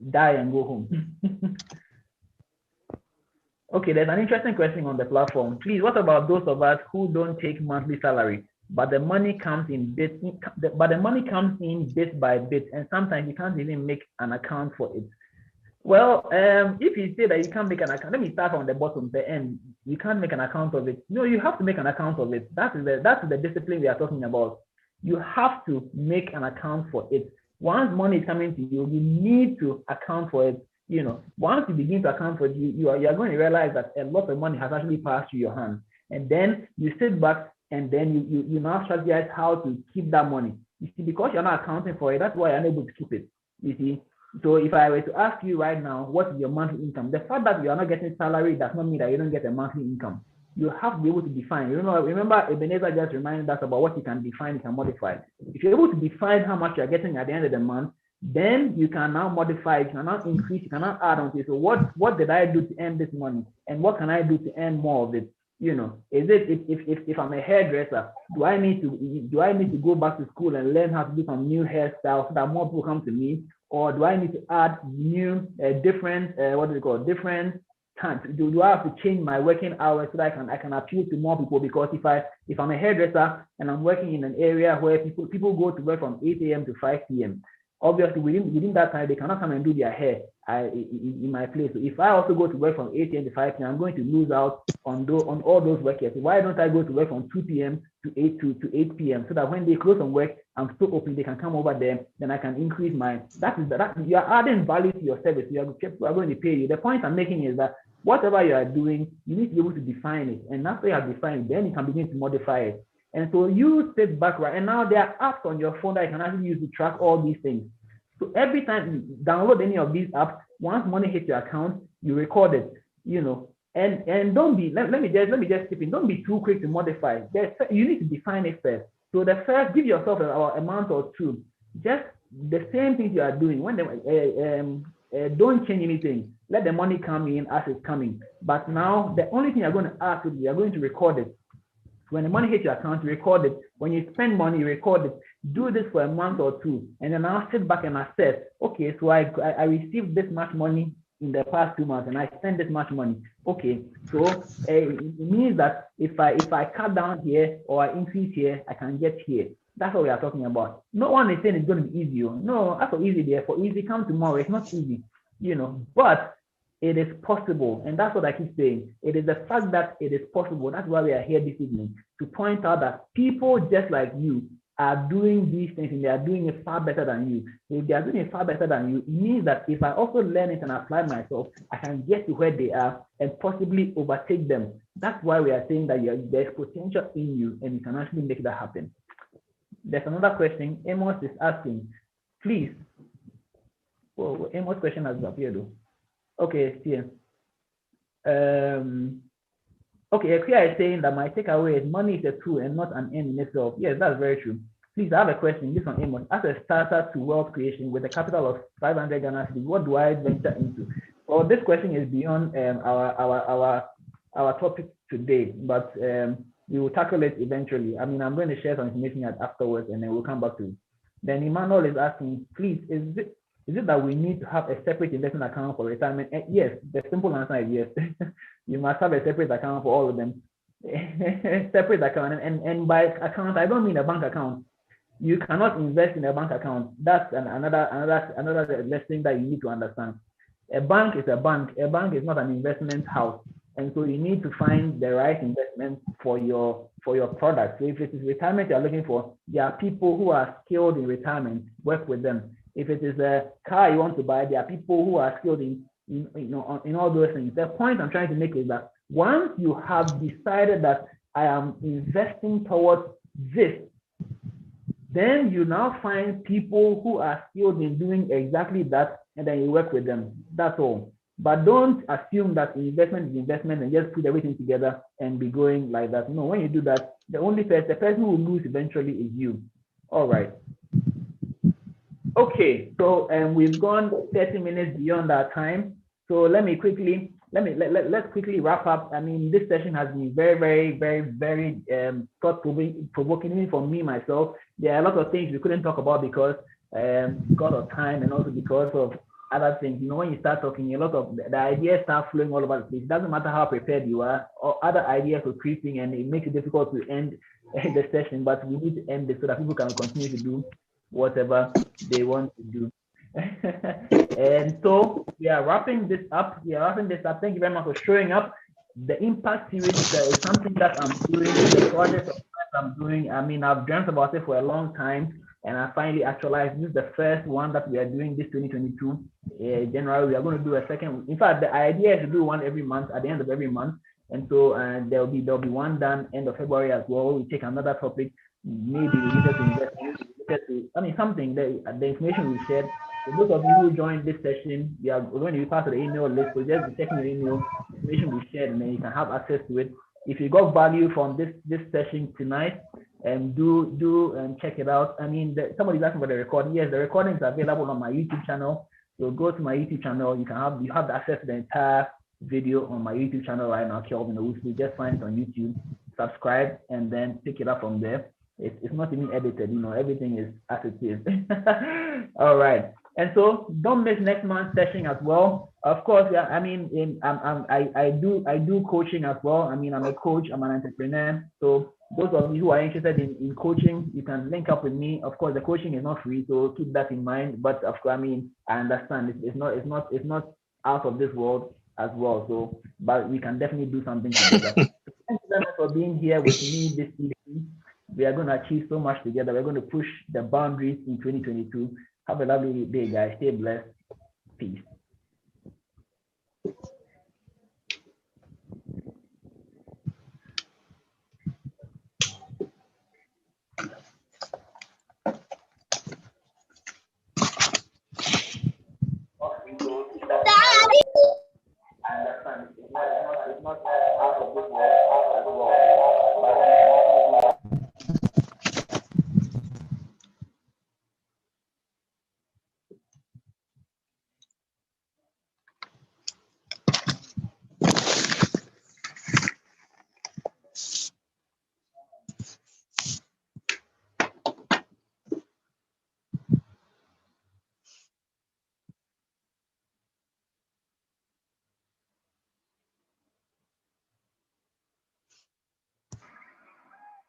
die and go home. Okay, there's an interesting question on the platform. Please, what about those of us who don't take monthly salary, but the money comes in bit by bit, and sometimes you can't even make an account for it? Well, if you say that you can't make an account, let me start from the bottom, the end. You can't make an account of it. No, you have to make an account of it. That's the discipline we are talking about. You have to make an account for it. Once money is coming to you, you need to account for it. Once you begin to account for it, you are going to realize that a lot of money has actually passed through your hands. And then you sit back and then you now strategize how to keep that money. You see, because you're not accounting for it, that's why you're unable to keep it. You see, so if I were to ask you right now, what is your monthly income? The fact that you are not getting salary does not mean that you don't get a monthly income. You have to be able to define. Remember, Ebenezer just reminded us about what you can define, you can modify. If you're able to define how much you're getting at the end of the month, then you can now modify, you can now increase, you can now add on to it. So what did I do to earn this money? And what can I do to earn more of it? Is it if I'm a hairdresser, do I need to go back to school and learn how to do some new hairstyles so that more people come to me? Or do I need to add new different times? Do I have to change my working hours so that I can appeal to more people? Because if I'm a hairdresser and I'm working in an area where people go to work from 8 a.m. to 5 p.m., obviously within that time they cannot come and do their hair in my place. So if I also go to work from 8 a.m. to 5 p.m., I'm going to lose out on all those work years. So why don't I go to work from 2 p.m. to 8 p.m. so that when they close on work, I'm still open, they can come over there, then I can increase my, you are adding value to your service. People are going to pay you. The point I'm making is that whatever you are doing, you need to be able to define it. And after you have defined it, then you can begin to modify it. And so you sit back, right? And now there are apps on your phone that you can actually use to track all these things. So every time you download any of these apps, once money hits your account, you record it, and don't be, let me just skip in. Don't be too quick to modify. You need to define it first. So the first, give yourself a month or two, just the same things you are doing. When don't change anything. Let the money come in as it's coming. But now the only thing you're going to ask is you're going to record it. When the money hits your account, you record it. When you spend money, you record it. Do this for a month or two, and then I'll sit back and assess. Okay, so I received this much money in the past 2 months, and I spent this much money. Okay, so it means that if I cut down here or I increase here, I can get here. That's what we are talking about. No one is saying it's going to be easy. No, that's for easy there. For easy, come tomorrow. It's not easy, but it is possible. And that's what I keep saying. It is the fact that it is possible. That's why we are here this evening, to point out that people just like you are doing these things, and they are doing it far better than you. If they are doing it far better than you, it means that if I also learn it and apply myself, I can get to where they are and possibly overtake them. That's why we are saying that there's potential in you, and you can actually make that happen. There's another question. Amos is asking, please. Well, Amos' question has appeared though. Okay, yeah. Okay, Akria is saying that my takeaway is money is a tool and not an end in itself. Yes, that's very true. Please, I have a question. This one, Amos. As a starter to wealth creation with a capital of 500 Ghana cedis, what do I venture into? Well, this question is beyond our topic today, but we will tackle it eventually. I mean, I'm going to share some information afterwards, and then we'll come back to it. Then Emmanuel is asking, please, is it that we need to have a separate investment account for retirement? Yes, the simple answer is yes. You must have a separate account for all of them. Separate account, and by account, I don't mean a bank account. You cannot invest in a bank account. That's another lesson that you need to understand. A bank is a bank. A bank is not an investment house, and so you need to find the right investment for your product. So if it is retirement you're looking for, there are people who are skilled in retirement. Work with them. If it is a car you want to buy, there are people who are skilled in all those things. The point I'm trying to make is that once you have decided that I am investing towards this, then you now find people who are skilled in doing exactly that, and then you work with them. That's all. But don't assume that investment is investment and just put everything together and be going like that. No, when you do that, the person who will lose eventually is you. All right. Okay, so we've gone 30 minutes beyond our time. So let's quickly wrap up. I mean, this session has been very, very, very, very thought-provoking even for me myself. There are a lot of things we couldn't talk about because of time, and also because of other things. When you start talking, a lot of the ideas start flowing all over the place. It doesn't matter how prepared you are, or other ideas will creep in, and it makes it difficult to end the session. But we need to end it so that people can continue to do whatever they want to do. And so we are wrapping this up. Thank you very much for showing up. The impact series is something that I'm doing, the project I'm doing. I mean, I've dreamt about it for a long time, and I finally actualized. This is the first one that we are doing this 2022. January, we are going to do a second. In fact, the idea is to do one every month at the end of every month. And so there'll be one done end of February as well. We take another topic, maybe related to investment, related to, I mean, something that the information we shared. So those of you who joined this session, we are going to be part of the email list. So just check your email, information we shared, and then you can have access to it. If you got value from this session tonight, do check it out. I mean, somebody's asking for the recording. Yes, the recording is available on my YouTube channel. So go to my YouTube channel. You have access to the entire video on my YouTube channel right now, Kelvin Owusu. Just find it on YouTube, subscribe, and then pick it up from there. It's not even edited, everything is as it is. All right. And so don't miss next month's session as well. Of course, yeah, I mean, I do coaching as well. I mean, I'm a coach, I'm an entrepreneur. So those of you who are interested in coaching, you can link up with me. Of course, the coaching is not free, so keep that in mind. But of course, I mean, I understand it's not out of this world as well. So, but we can definitely do something together. Thank you very much for being here with me this evening. We are going to achieve so much together. We're going to push the boundaries in 2022. Have a lovely day, guys. Stay blessed. Peace.